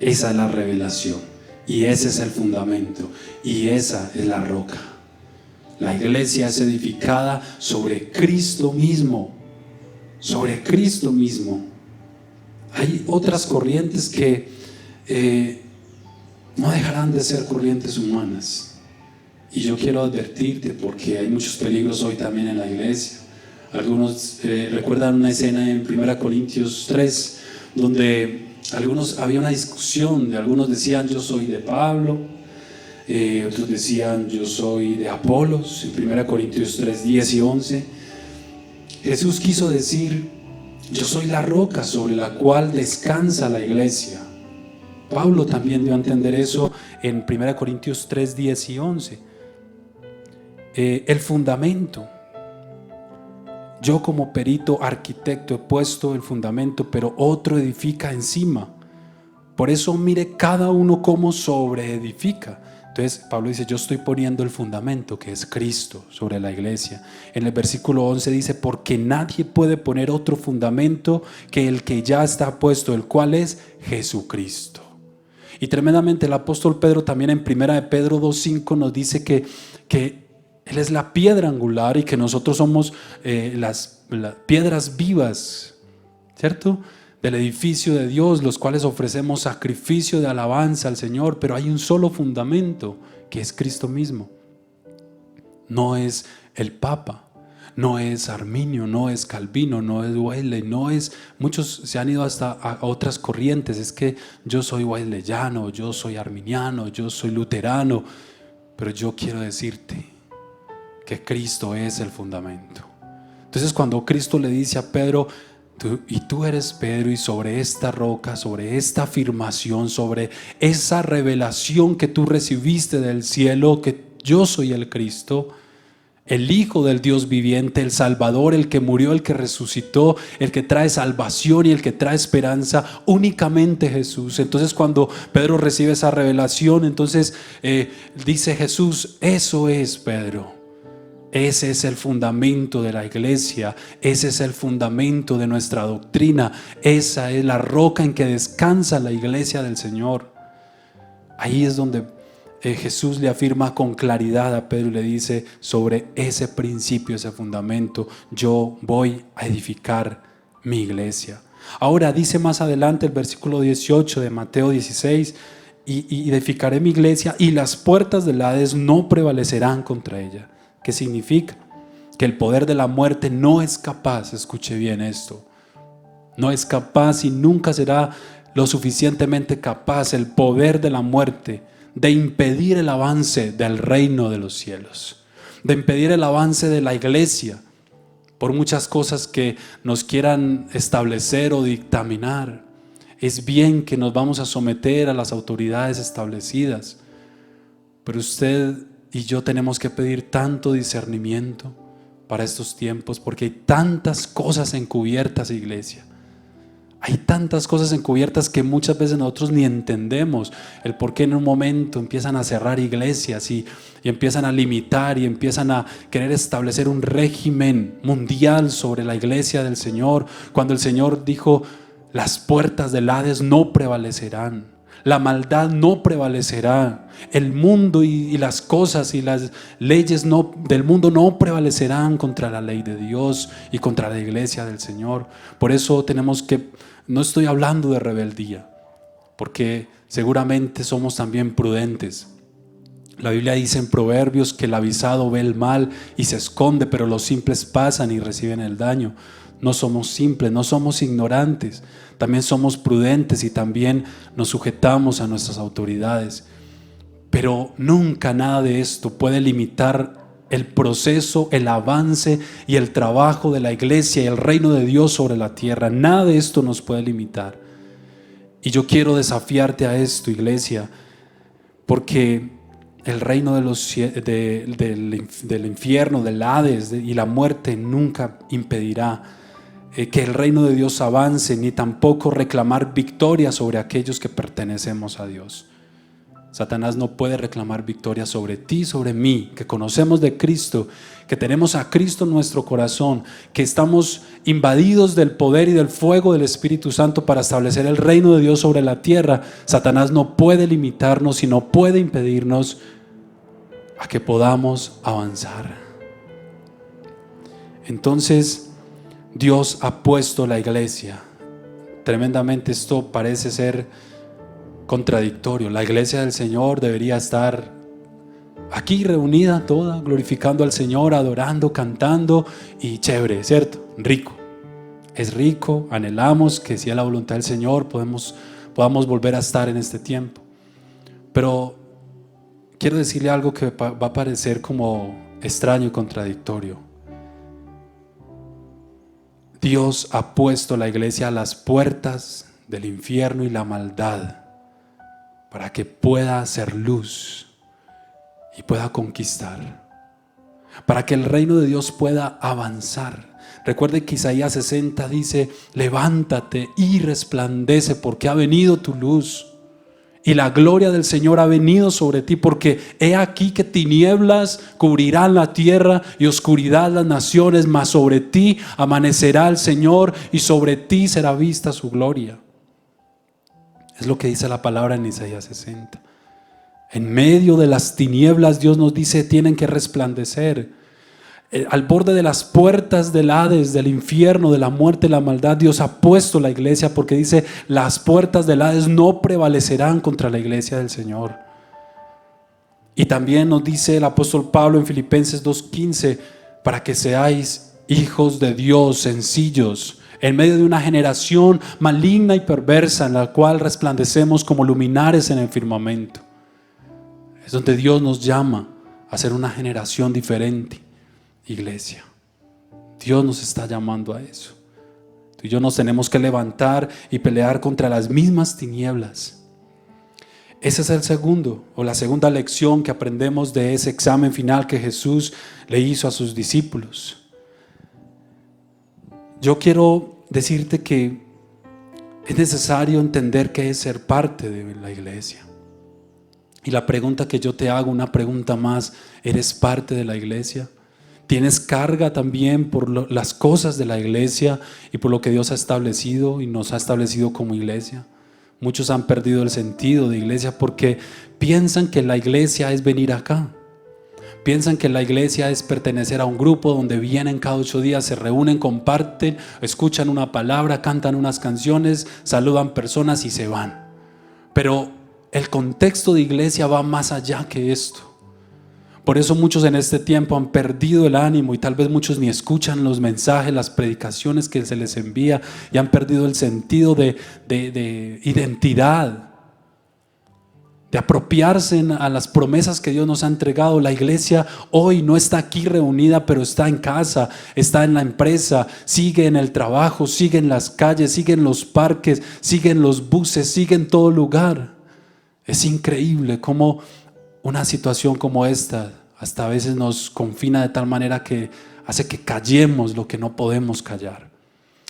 Esa es la revelación, y ese es el fundamento, y esa es la roca. La iglesia es edificada sobre Cristo mismo, sobre Cristo mismo. Hay otras corrientes que no dejarán de ser corrientes humanas, y yo quiero advertirte porque hay muchos peligros hoy también en la iglesia. Algunos recuerdan una escena en 1 Corintios 3 donde había una discusión, de algunos decían yo soy de Pablo, otros decían yo soy de Apolos. En 1 Corintios 3, 10 y 11 Jesús quiso decir, yo soy la roca sobre la cual descansa la iglesia. Pablo también dio a entender eso en 1 Corintios 3, 10 y 11. El fundamento. Yo como perito arquitecto he puesto el fundamento, pero otro edifica encima. Por eso mire cada uno cómo sobreedifica. Entonces Pablo dice, yo estoy poniendo el fundamento que es Cristo sobre la iglesia. En el versículo 11 dice, porque nadie puede poner otro fundamento que el que ya está puesto, el cual es Jesucristo. Y tremendamente el apóstol Pedro también en 1 Pedro 2:5 nos dice que Él es la piedra angular y que nosotros somos las piedras vivas, ¿cierto? del edificio de Dios, los cuales ofrecemos sacrificio de alabanza al Señor, pero hay un solo fundamento, que es Cristo mismo. No es el Papa, no es Arminio, no es Calvino, no es Wesley, no es... Muchos se han ido hasta a otras corrientes. Es que yo soy wesleyano, yo soy arminiano, yo soy luterano. Pero yo quiero decirte que Cristo es el fundamento. Entonces, cuando Cristo le dice a Pedro: tú eres Pedro, y sobre esta roca, sobre esta afirmación, sobre esa revelación que tú recibiste del cielo, que yo soy el Cristo, el Hijo del Dios viviente, el Salvador, el que murió, el que resucitó, el que trae salvación y el que trae esperanza, únicamente Jesús. Entonces, cuando Pedro recibe esa revelación, entonces dice Jesús: eso es, Pedro. Ese es el fundamento de la iglesia, ese es el fundamento de nuestra doctrina, esa es la roca en que descansa la iglesia del Señor. Ahí es donde Jesús le afirma con claridad a Pedro y le dice: sobre ese principio, ese fundamento, yo voy a edificar mi iglesia. Ahora dice más adelante el versículo 18 de Mateo 16: y edificaré mi iglesia, y las puertas del Hades no prevalecerán contra ella. ¿Qué significa? Que el poder de la muerte no es capaz, escuche bien esto, no es capaz y nunca será lo suficientemente capaz el poder de la muerte de impedir el avance del reino de los cielos, de impedir el avance de la iglesia, por muchas cosas que nos quieran establecer o dictaminar. Es bien que nos vamos a someter a las autoridades establecidas, pero usted y yo tenemos que pedir tanto discernimiento para estos tiempos, porque hay tantas cosas encubiertas, iglesia. Hay tantas cosas encubiertas que muchas veces nosotros ni entendemos el por qué en un momento empiezan a cerrar iglesias y empiezan a limitar y empiezan a querer establecer un régimen mundial sobre la iglesia del Señor, cuando el Señor dijo: las puertas del Hades no prevalecerán. La maldad no prevalecerá. El mundo y las cosas y las leyes del mundo no prevalecerán contra la ley de Dios y contra la iglesia del Señor. Por eso tenemos que, no estoy hablando de rebeldía, porque seguramente somos también prudentes. La Biblia dice en Proverbios que el avisado ve el mal y se esconde, pero los simples pasan y reciben el daño. No somos simples, no somos ignorantes, también somos prudentes y también nos sujetamos a nuestras autoridades. Pero nunca nada de esto puede limitar el proceso, el avance y el trabajo de la iglesia y el reino de Dios sobre la tierra. Nada de esto nos puede limitar. Y yo quiero desafiarte a esto, iglesia, porque el reino del infierno, del Hades y la muerte nunca impedirá que el reino de Dios avance, ni tampoco reclamar victoria sobre aquellos que pertenecemos a Dios. Satanás no puede reclamar victoria sobre ti, sobre mí, que conocemos de Cristo, que tenemos a Cristo en nuestro corazón, que estamos invadidos del poder y del fuego del Espíritu Santo para establecer el reino de Dios sobre la tierra. Satanás no puede limitarnos y no puede impedirnos a que podamos avanzar. Entonces, Dios ha puesto la iglesia. Tremendamente esto parece ser contradictorio. La iglesia del Señor debería estar aquí reunida toda, glorificando al Señor, adorando, cantando y chévere, ¿cierto? Rico. Es rico, anhelamos que si es la voluntad del Señor podamos volver a estar en este tiempo. Pero quiero decirle algo que va a parecer como extraño y contradictorio. Dios ha puesto la iglesia a las puertas del infierno y la maldad para que pueda hacer luz y pueda conquistar, para que el reino de Dios pueda avanzar. Recuerde que Isaías 60 dice: levántate y resplandece, porque ha venido tu luz y la gloria del Señor ha venido sobre ti, porque he aquí que tinieblas cubrirán la tierra y oscuridad las naciones, mas sobre ti amanecerá el Señor y sobre ti será vista su gloria. Es lo que dice la palabra en Isaías 60. En medio de las tinieblas Dios nos dice: tienen que resplandecer. al borde de las puertas del Hades, del infierno, de la muerte, de la maldad. Dios ha puesto la iglesia porque dice: las puertas del Hades no prevalecerán contra la iglesia del Señor. Y también nos dice el apóstol Pablo en Filipenses 2:15, para que seáis hijos de Dios, sencillos, en medio de una generación maligna y perversa, en la cual resplandecemos como luminares en el firmamento. Es donde Dios nos llama a ser una generación diferente, iglesia. Dios nos está llamando a eso. Tú y yo nos tenemos que levantar y pelear contra las mismas tinieblas. Ese es el segundo, o la segunda lección que aprendemos de ese examen final que Jesús le hizo a sus discípulos. Yo quiero decirte que es necesario entender qué es ser parte de la iglesia. Y la pregunta que yo te hago, una pregunta más: ¿eres parte de la iglesia? ¿Tienes carga también por las cosas de la iglesia y por lo que Dios ha establecido y nos ha establecido como iglesia? Muchos han perdido el sentido de iglesia porque piensan que la iglesia es venir acá. Piensan que la iglesia es pertenecer a un grupo donde vienen cada 8 días, se reúnen, comparten, escuchan una palabra, cantan unas canciones, saludan personas y se van. Pero el contexto de iglesia va más allá que esto. Por eso muchos en este tiempo han perdido el ánimo y tal vez muchos ni escuchan los mensajes, las predicaciones que se les envía, y han perdido el sentido de identidad, de apropiarse a las promesas que Dios nos ha entregado. La iglesia hoy no está aquí reunida, pero está en casa, está en la empresa, sigue en el trabajo, sigue en las calles, sigue en los parques, sigue en los buses, sigue en todo lugar. Es increíble cómo una situación como esta hasta a veces nos confina de tal manera que hace que callemos lo que no podemos callar.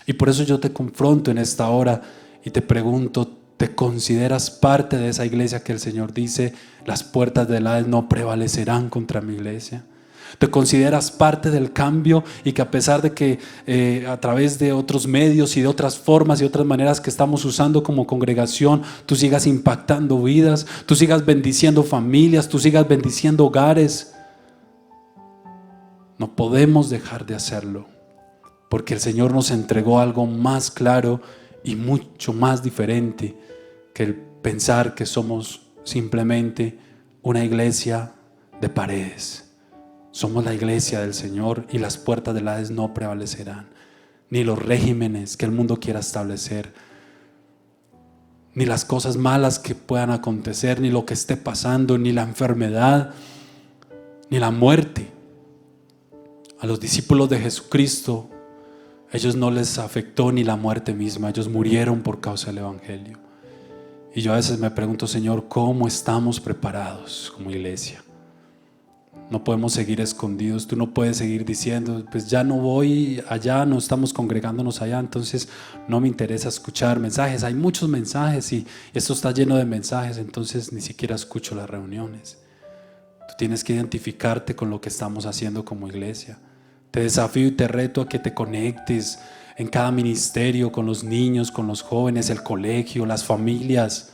Y por eso yo te confronto en esta hora y te pregunto: ¿te consideras parte de esa iglesia que el Señor dice: las puertas del Hades no prevalecerán contra mi iglesia? ¿Te consideras parte del cambio y que a pesar de que a través de otros medios y de otras formas y otras maneras que estamos usando como congregación, tú sigas impactando vidas, tú sigas bendiciendo familias, tú sigas bendiciendo hogares? No podemos dejar de hacerlo, porque el Señor nos entregó algo más claro y mucho más diferente que el pensar que somos simplemente una iglesia de paredes. Somos la iglesia del Señor y las puertas del Hades no prevalecerán. Ni los regímenes que el mundo quiera establecer, ni las cosas malas que puedan acontecer, ni lo que esté pasando, ni la enfermedad, ni la muerte. A los discípulos de Jesucristo, ellos no les afectó ni la muerte misma. Ellos murieron por causa del evangelio. Y yo a veces me pregunto: Señor, ¿cómo estamos preparados como iglesia? No podemos seguir escondidos. Tú no puedes seguir diciendo: pues ya no voy allá, no estamos congregándonos allá, entonces no me interesa escuchar mensajes. Hay muchos mensajes y esto está lleno de mensajes, entonces ni siquiera escucho las reuniones. Tú tienes que identificarte con lo que estamos haciendo como iglesia. Te desafío y te reto a que te conectes en cada ministerio, con los niños, con los jóvenes, el colegio, las familias,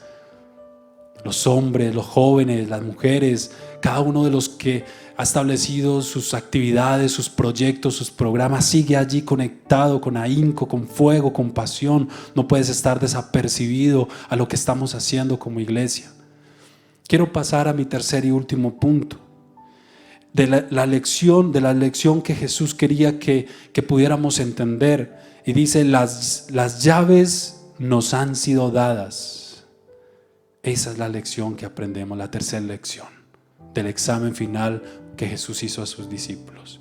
los hombres, los jóvenes, las mujeres, cada uno de los que ha establecido sus actividades, sus proyectos, sus programas, sigue allí conectado con ahínco, con fuego, con pasión. No puedes estar desapercibido a lo que estamos haciendo como iglesia. Quiero pasar a mi tercer y último punto, de la lección que Jesús quería que pudiéramos entender. Y dice: las llaves nos han sido dadas. Esa es la lección que aprendemos, la tercera lección del examen final que Jesús hizo a sus discípulos.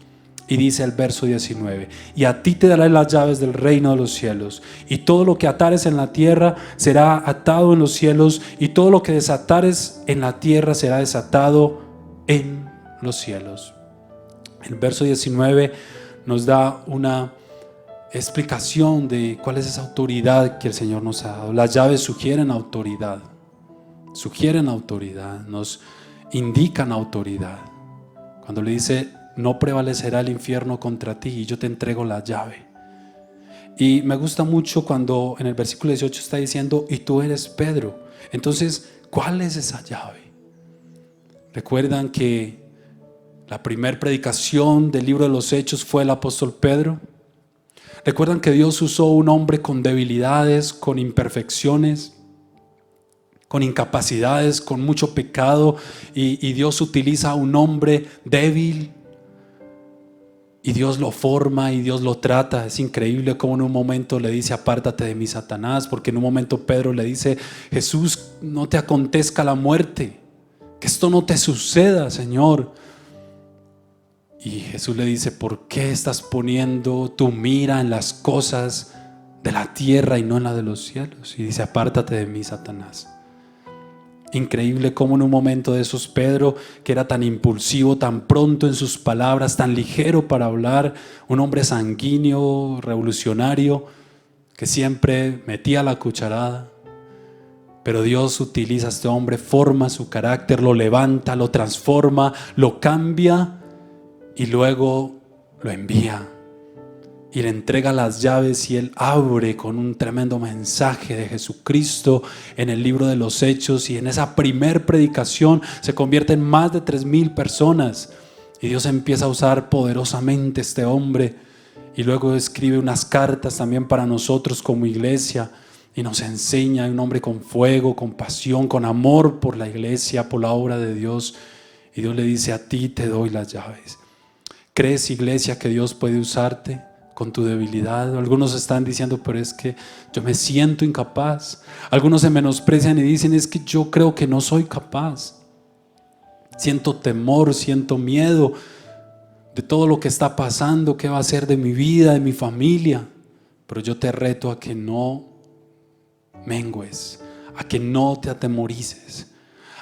Y dice el verso 19: y a ti te daré las llaves del reino de los cielos, y todo lo que atares en la tierra será atado en los cielos, y todo lo que desatares en la tierra será desatado en los cielos. El verso 19 nos da una explicación de cuál es esa autoridad que el Señor nos ha dado. Las llaves sugieren autoridad, nos indican autoridad. Cuando le dice: no prevalecerá el infierno contra ti y yo te entrego la llave. Y me gusta mucho cuando en el versículo 18 está diciendo: y tú eres Pedro. Entonces, ¿cuál es esa llave? Recuerdan que La primera predicación del libro de los Hechos fue el apóstol Pedro. Recuerdan que Dios usó un hombre con debilidades, con imperfecciones, con incapacidades, con mucho pecado, y Dios utiliza a un hombre débil y Dios lo forma y Dios lo trata. Es increíble cómo en un momento le dice: apártate de mí, Satanás, porque en un momento Pedro le dice: Jesús, no te acontezca la muerte, que esto no te suceda, Señor. Y Jesús le dice: ¿por qué estás poniendo tu mira en las cosas de la tierra y no en la de los cielos? Y dice: apártate de mí, Satanás. Increíble cómo en un momento de esos Pedro, que era tan impulsivo, tan pronto en sus palabras, tan ligero para hablar, un hombre sanguíneo, revolucionario, que siempre metía la cucharada, pero Dios utiliza a este hombre, forma su carácter, lo levanta, lo transforma, lo cambia y luego lo envía y le entrega las llaves, y él abre con un tremendo mensaje de Jesucristo en el libro de los Hechos, y en esa primer predicación se convierten más de 3,000 personas y Dios empieza a usar poderosamente a este hombre, y luego escribe unas cartas también para nosotros como iglesia y nos enseña. Un hombre con fuego, con pasión, con amor por la iglesia, por la obra de Dios, y Dios le dice: a ti te doy las llaves. ¿Crees, iglesia, que Dios puede usarte con tu debilidad? Algunos están diciendo: pero es que yo me siento incapaz. Algunos se menosprecian y dicen: es que yo creo que no soy capaz. Siento temor, siento miedo de todo lo que está pasando, qué va a ser de mi vida, de mi familia. Pero yo te reto a que no mengues, a que no te atemorices,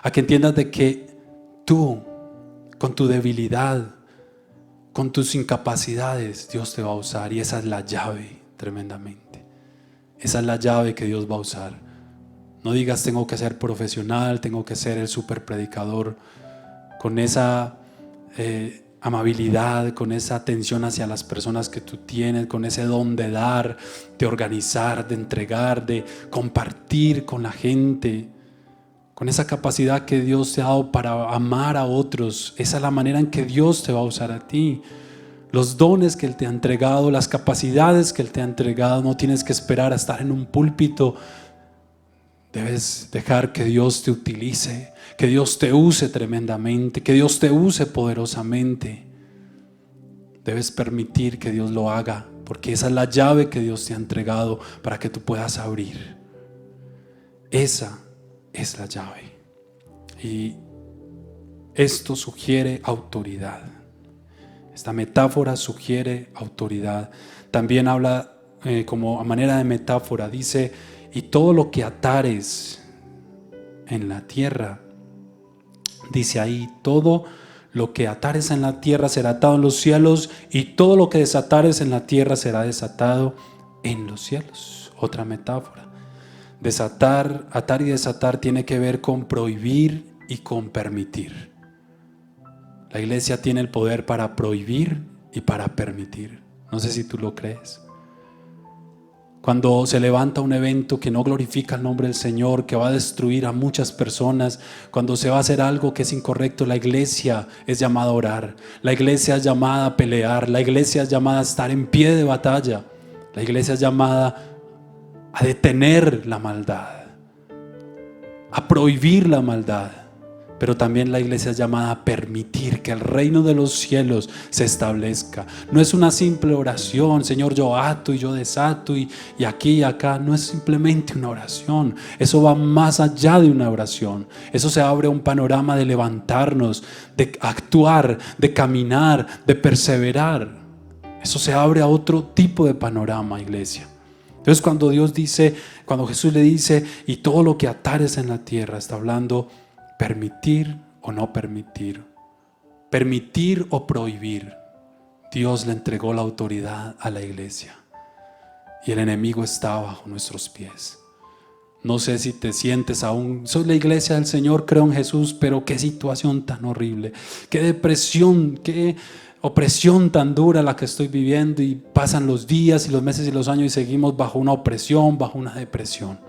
a que entiendas de que tú, con tu debilidad, con tus incapacidades, Dios te va a usar. Y esa es la llave, tremendamente. Esa es la llave que Dios va a usar. No digas: tengo que ser profesional, tengo que ser el super predicador. Con esa amabilidad, con esa atención hacia las personas que tú tienes, con ese don de dar, de organizar, de entregar, de compartir con la gente, con esa capacidad que Dios te ha dado para amar a otros. Esa es la manera en que Dios te va a usar a ti. Los dones que Él te ha entregado, las capacidades que Él te ha entregado, no tienes que esperar a estar en un púlpito. Debes dejar que Dios te utilice, que Dios te use tremendamente, que Dios te use poderosamente. Debes permitir que Dios lo haga, porque esa es la llave que Dios te ha entregado para que tú puedas abrir. Esa es la llave. Y esto sugiere autoridad. Esta metáfora sugiere autoridad. También habla como a manera de metáfora, dice: y todo lo que atares en la tierra, dice ahí, todo lo que atares en la tierra será atado en los cielos, y todo lo que desatares en la tierra será desatado en los cielos. Otra metáfora. Desatar, atar y desatar tiene que ver con prohibir y con permitir. La iglesia tiene el poder para prohibir y para permitir. No sé si tú lo crees. Cuando se levanta un evento que no glorifica el nombre del Señor, que va a destruir a muchas personas, cuando se va a hacer algo que es incorrecto, la iglesia es llamada a orar, la iglesia es llamada a pelear, la iglesia es llamada a estar en pie de batalla, la iglesia es llamada a detener la maldad, a prohibir la maldad. Pero también la iglesia es llamada a permitir que el reino de los cielos se establezca. No es una simple oración: Señor, yo ato y yo desato y aquí y acá. No es simplemente una oración. Eso va más allá de una oración. Eso se abre a un panorama de levantarnos, de actuar, de caminar, de perseverar. Eso se abre a otro tipo de panorama, iglesia. Entonces cuando Jesús le dice: y todo lo que atares en la tierra, está hablando permitir o no permitir, permitir o prohibir. Dios le entregó la autoridad a la iglesia y el enemigo está bajo nuestros pies. No sé si te sientes aún: soy la iglesia del Señor, creo en Jesús, pero qué situación tan horrible, qué depresión, qué opresión tan dura la que estoy viviendo, y pasan los días y los meses y los años y seguimos bajo una opresión, bajo una depresión.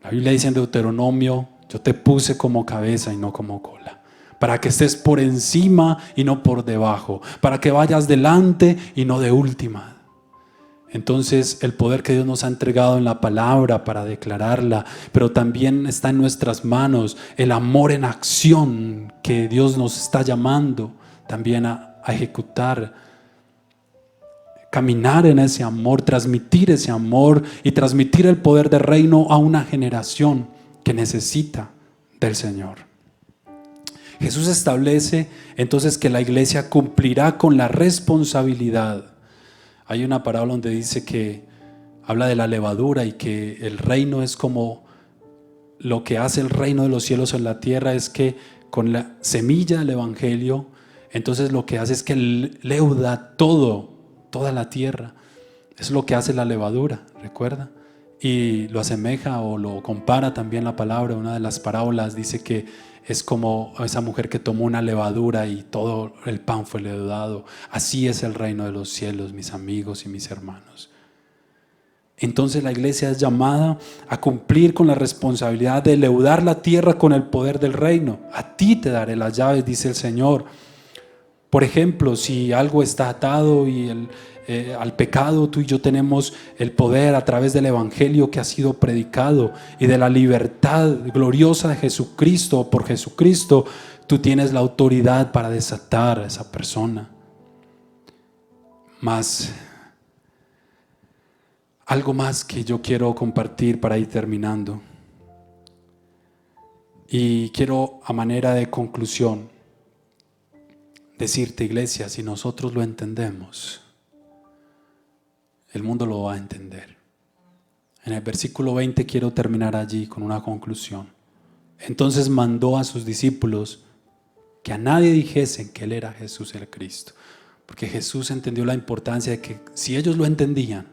La Biblia dice en Deuteronomio: yo te puse como cabeza y no como cola, para que estés por encima y no por debajo, para que vayas delante y no de última. Entonces el poder que Dios nos ha entregado en la palabra para declararla, pero también está en nuestras manos el amor en acción que Dios nos está llamando también a ejecutar, caminar en ese amor, transmitir ese amor y transmitir el poder del reino a una generación que necesita del Señor. Jesús establece entonces que la iglesia cumplirá con la responsabilidad. Hay una parábola donde dice que habla de la levadura y que el reino es como lo que hace el reino de los cielos en la tierra, es que con la semilla del evangelio, entonces lo que hace es que leuda toda la tierra. Es lo que hace la levadura, ¿recuerda? Y lo asemeja o lo compara también la palabra. Una de las parábolas dice que es como esa mujer que tomó una levadura y todo el pan fue leudado. Así es el reino de los cielos, mis amigos y mis hermanos. Entonces la iglesia es llamada a cumplir con la responsabilidad de leudar la tierra con el poder del reino. A ti te daré las llaves, dice el Señor. Por ejemplo, si algo está atado y al pecado, tú y yo tenemos el poder a través del evangelio que ha sido predicado y de la libertad gloriosa de Jesucristo. Por Jesucristo tú tienes la autoridad para desatar a esa persona. Algo más que yo quiero compartir para ir terminando, y quiero, a manera de conclusión, decirte, iglesia, si nosotros lo entendemos, el mundo lo va a entender. En el versículo 20 quiero terminar allí con una conclusión. Entonces mandó a sus discípulos que a nadie dijesen que Él era Jesús el Cristo, porque Jesús entendió la importancia de que si ellos lo entendían,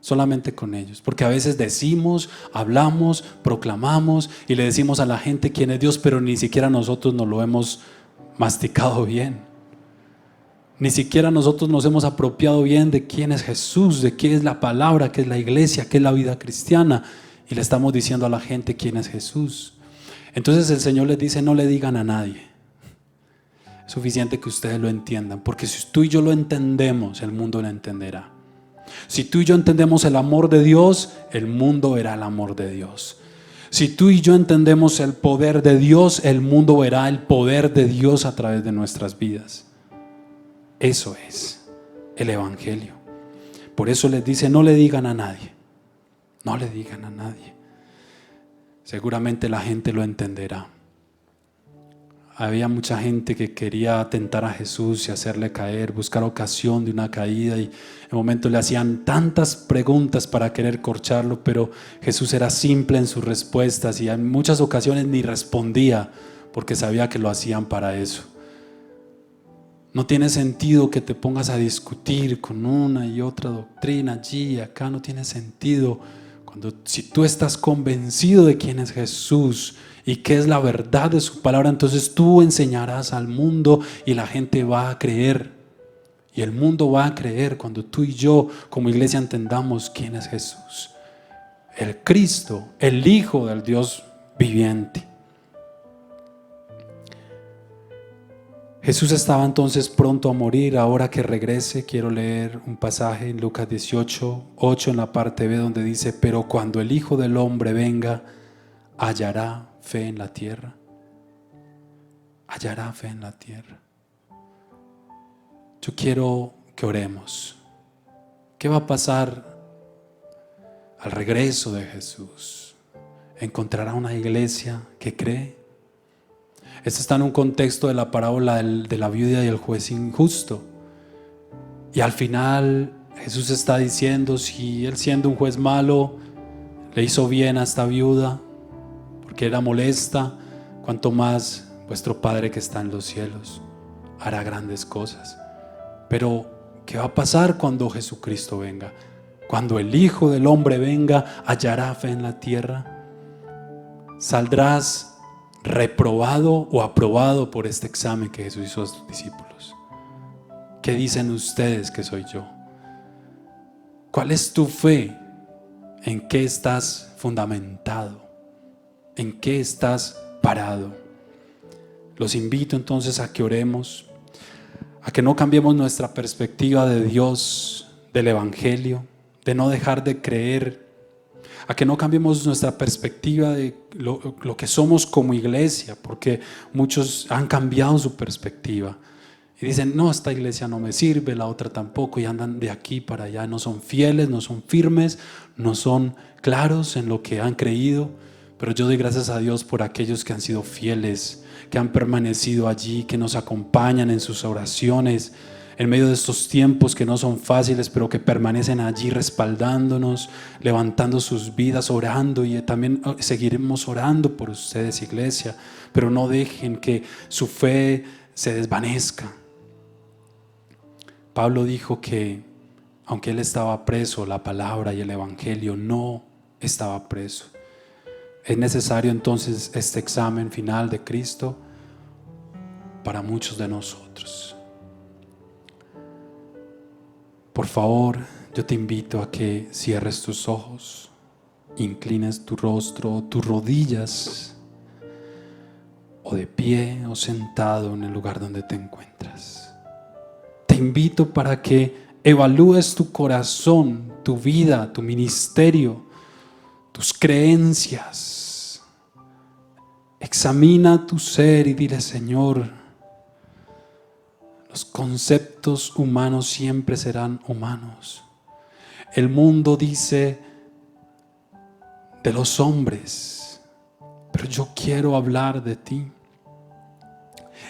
solamente con ellos. Porque a veces decimos, hablamos, proclamamos y le decimos a la gente quién es Dios, pero ni siquiera nosotros nos lo hemos masticado bien. Ni siquiera nosotros nos hemos apropiado bien de quién es Jesús, de qué es la palabra, qué es la iglesia, qué es la vida cristiana. Y le estamos diciendo a la gente quién es Jesús. Entonces el Señor les dice, no le digan a nadie. Es suficiente que ustedes lo entiendan, porque si tú y yo lo entendemos, el mundo lo entenderá. Si tú y yo entendemos el amor de Dios, el mundo verá el amor de Dios. Si tú y yo entendemos el poder de Dios, el mundo verá el poder de Dios a través de nuestras vidas. Eso es el evangelio. Por eso les dice, no le digan a nadie. No le digan a nadie. Seguramente la gente lo entenderá. Había mucha gente que quería tentar a Jesús y hacerle caer, buscar ocasión de una caída, y en momento le hacían tantas preguntas para querer corcharlo, pero Jesús era simple en sus respuestas y en muchas ocasiones ni respondía porque sabía que lo hacían para eso. No tiene sentido que te pongas a discutir con una y otra doctrina allí y acá, no tiene sentido. Si tú estás convencido de quién es Jesús y qué es la verdad de su palabra, entonces tú enseñarás al mundo y la gente va a creer. Y el mundo va a creer cuando tú y yo como iglesia entendamos quién es Jesús. El Cristo, el Hijo del Dios viviente. Jesús estaba entonces pronto a morir. Ahora que regrese, quiero leer un pasaje en Lucas 18:8 en la parte B, donde dice: pero cuando el Hijo del Hombre venga, hallará fe en la tierra. Hallará fe en la tierra. Yo quiero que oremos. ¿Qué va a pasar al regreso de Jesús? ¿Encontrará una iglesia que cree? Esto está en un contexto de la parábola de la viuda y el juez injusto. Y al final Jesús está diciendo, si Él, siendo un juez malo, le hizo bien a esta viuda porque era molesta, cuanto más vuestro Padre que está en los cielos hará grandes cosas. Pero ¿qué va a pasar cuando Jesucristo venga? Cuando el Hijo del Hombre venga, ¿hallará fe en la tierra? ¿Saldrás reprobado o aprobado por este examen que Jesús hizo a sus discípulos? ¿Qué dicen ustedes que soy yo? ¿Cuál es tu fe? ¿En qué estás fundamentado? ¿En qué estás parado? Los invito entonces a que oremos, a que no cambiemos nuestra perspectiva de Dios, del Evangelio, de no dejar de creer, a que no cambiemos nuestra perspectiva de lo que somos como iglesia, porque muchos han cambiado su perspectiva y dicen, no, esta iglesia no me sirve, la otra tampoco, y andan de aquí para allá, no son fieles, no son firmes, no son claros en lo que han creído. Pero yo doy gracias a Dios por aquellos que han sido fieles, que han permanecido allí, que nos acompañan en sus oraciones, en medio de estos tiempos que no son fáciles, pero que permanecen allí respaldándonos, levantando sus vidas, orando, y también seguiremos orando por ustedes, iglesia, pero no dejen que su fe se desvanezca. Pablo dijo que aunque él estaba preso, la palabra y el evangelio no estaba preso. Es necesario entonces este examen final de Cristo para muchos de nosotros. Por favor, yo te invito a que cierres tus ojos, inclines tu rostro, tus rodillas, o de pie o sentado en el lugar donde te encuentras. Te invito para que evalúes tu corazón, tu vida, tu ministerio, tus creencias. Examina tu ser y dile: Señor, los conceptos humanos siempre serán humanos. El mundo dice de los hombres, pero yo quiero hablar de ti.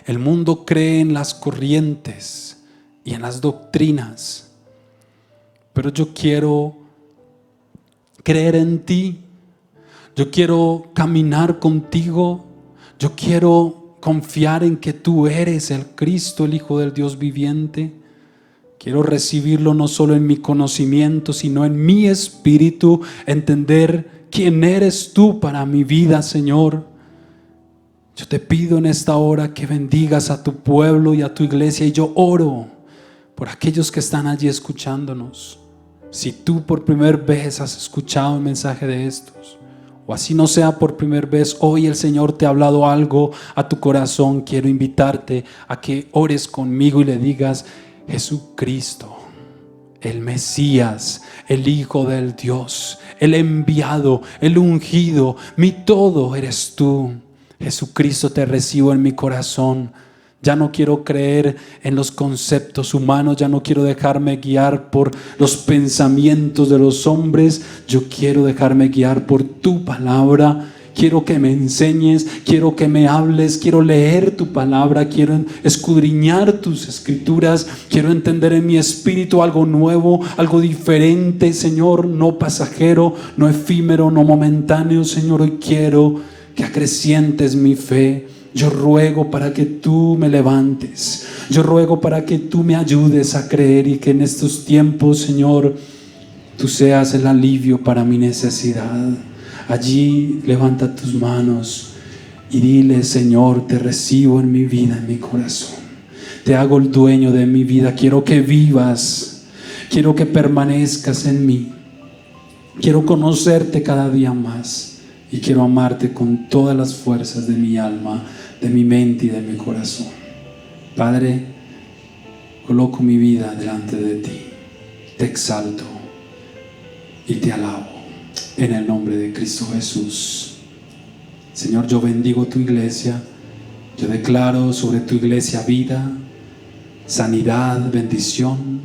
El mundo cree en las corrientes y en las doctrinas, pero yo quiero creer en ti. Yo quiero caminar contigo. Yo quiero confiar en que tú eres el Cristo, el Hijo del Dios viviente. Quiero recibirlo no solo en mi conocimiento, sino en mi espíritu, entender quién eres tú para mi vida, Señor. Yo te pido en esta hora que bendigas a tu pueblo y a tu iglesia, y yo oro por aquellos que están allí escuchándonos. Si tú por primera vez has escuchado un mensaje de estos, o así no sea por primera vez, hoy el Señor te ha hablado algo a tu corazón, quiero invitarte a que ores conmigo y le digas: Jesucristo, el Mesías, el Hijo del Dios, el enviado, el ungido, mi todo eres tú. Jesucristo, te recibo en mi corazón. Ya no quiero creer en los conceptos humanos, ya no quiero dejarme guiar por los pensamientos de los hombres. Yo quiero dejarme guiar por tu palabra. Quiero que me enseñes, quiero que me hables, quiero leer tu palabra, quiero escudriñar tus escrituras, quiero entender en mi espíritu algo nuevo, algo diferente, Señor, no pasajero, no efímero, no momentáneo. Señor, hoy quiero que acrecientes mi fe. Yo ruego para que tú me levantes. Yo ruego para que tú me ayudes a creer, y que en estos tiempos, Señor, tú seas el alivio para mi necesidad. Allí levanta tus manos y dile: Señor, te recibo en mi vida, en mi corazón. Te hago el dueño de mi vida. Quiero que vivas. Quiero que permanezcas en mí. Quiero conocerte cada día más. Y quiero amarte con todas las fuerzas de mi alma, de mi mente y de mi corazón. Padre, coloco mi vida delante de ti. Te exalto y te alabo en el nombre de Cristo Jesús. Señor, yo bendigo tu iglesia. Yo declaro sobre tu iglesia vida, sanidad, bendición,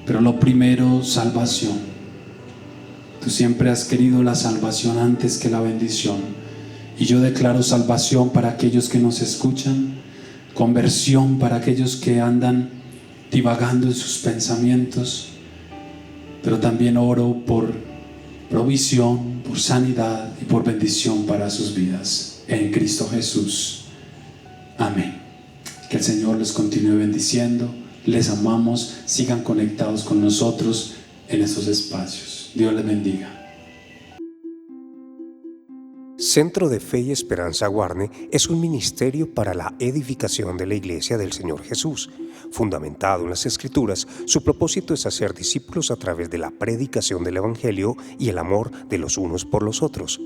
pero lo primero, salvación. Tú siempre has querido la salvación antes que la bendición, y yo declaro salvación para aquellos que nos escuchan, conversión para aquellos que andan divagando en sus pensamientos, pero también oro por provisión, por sanidad y por bendición para sus vidas en Cristo Jesús. Amén. Que el Señor les continúe bendiciendo. Les amamos. Sigan conectados con nosotros en estos espacios. Dios les bendiga. Centro de Fe y Esperanza Guarne es un ministerio para la edificación de la Iglesia del Señor Jesús. Fundamentado en las Escrituras, su propósito es hacer discípulos a través de la predicación del Evangelio y el amor de los unos por los otros.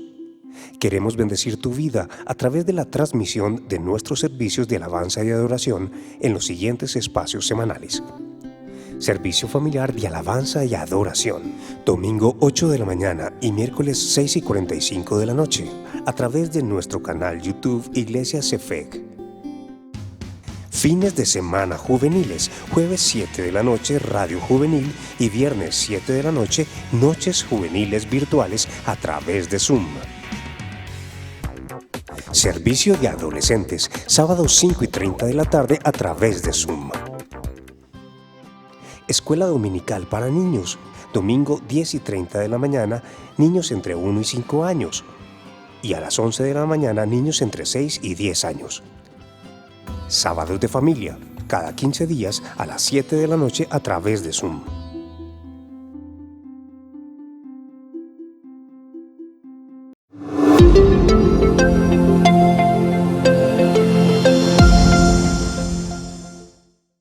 Queremos bendecir tu vida a través de la transmisión de nuestros servicios de alabanza y adoración en los siguientes espacios semanales. Servicio familiar de alabanza y adoración, domingo 8 de la mañana y miércoles 6:45 de la noche, a través de nuestro canal YouTube Iglesia Cefec. Fines de semana juveniles, jueves 7 de la noche, Radio Juvenil, y viernes 7 de la noche, noches juveniles virtuales a través de Zoom. Servicio de adolescentes, sábado 5:30 de la tarde a través de Zoom. Escuela dominical para niños, domingo 10:30 de la mañana, niños entre 1 y 5 años. Y a las 11 de la mañana, niños entre 6 y 10 años. Sábados de familia, cada 15 días a las 7 de la noche a través de Zoom.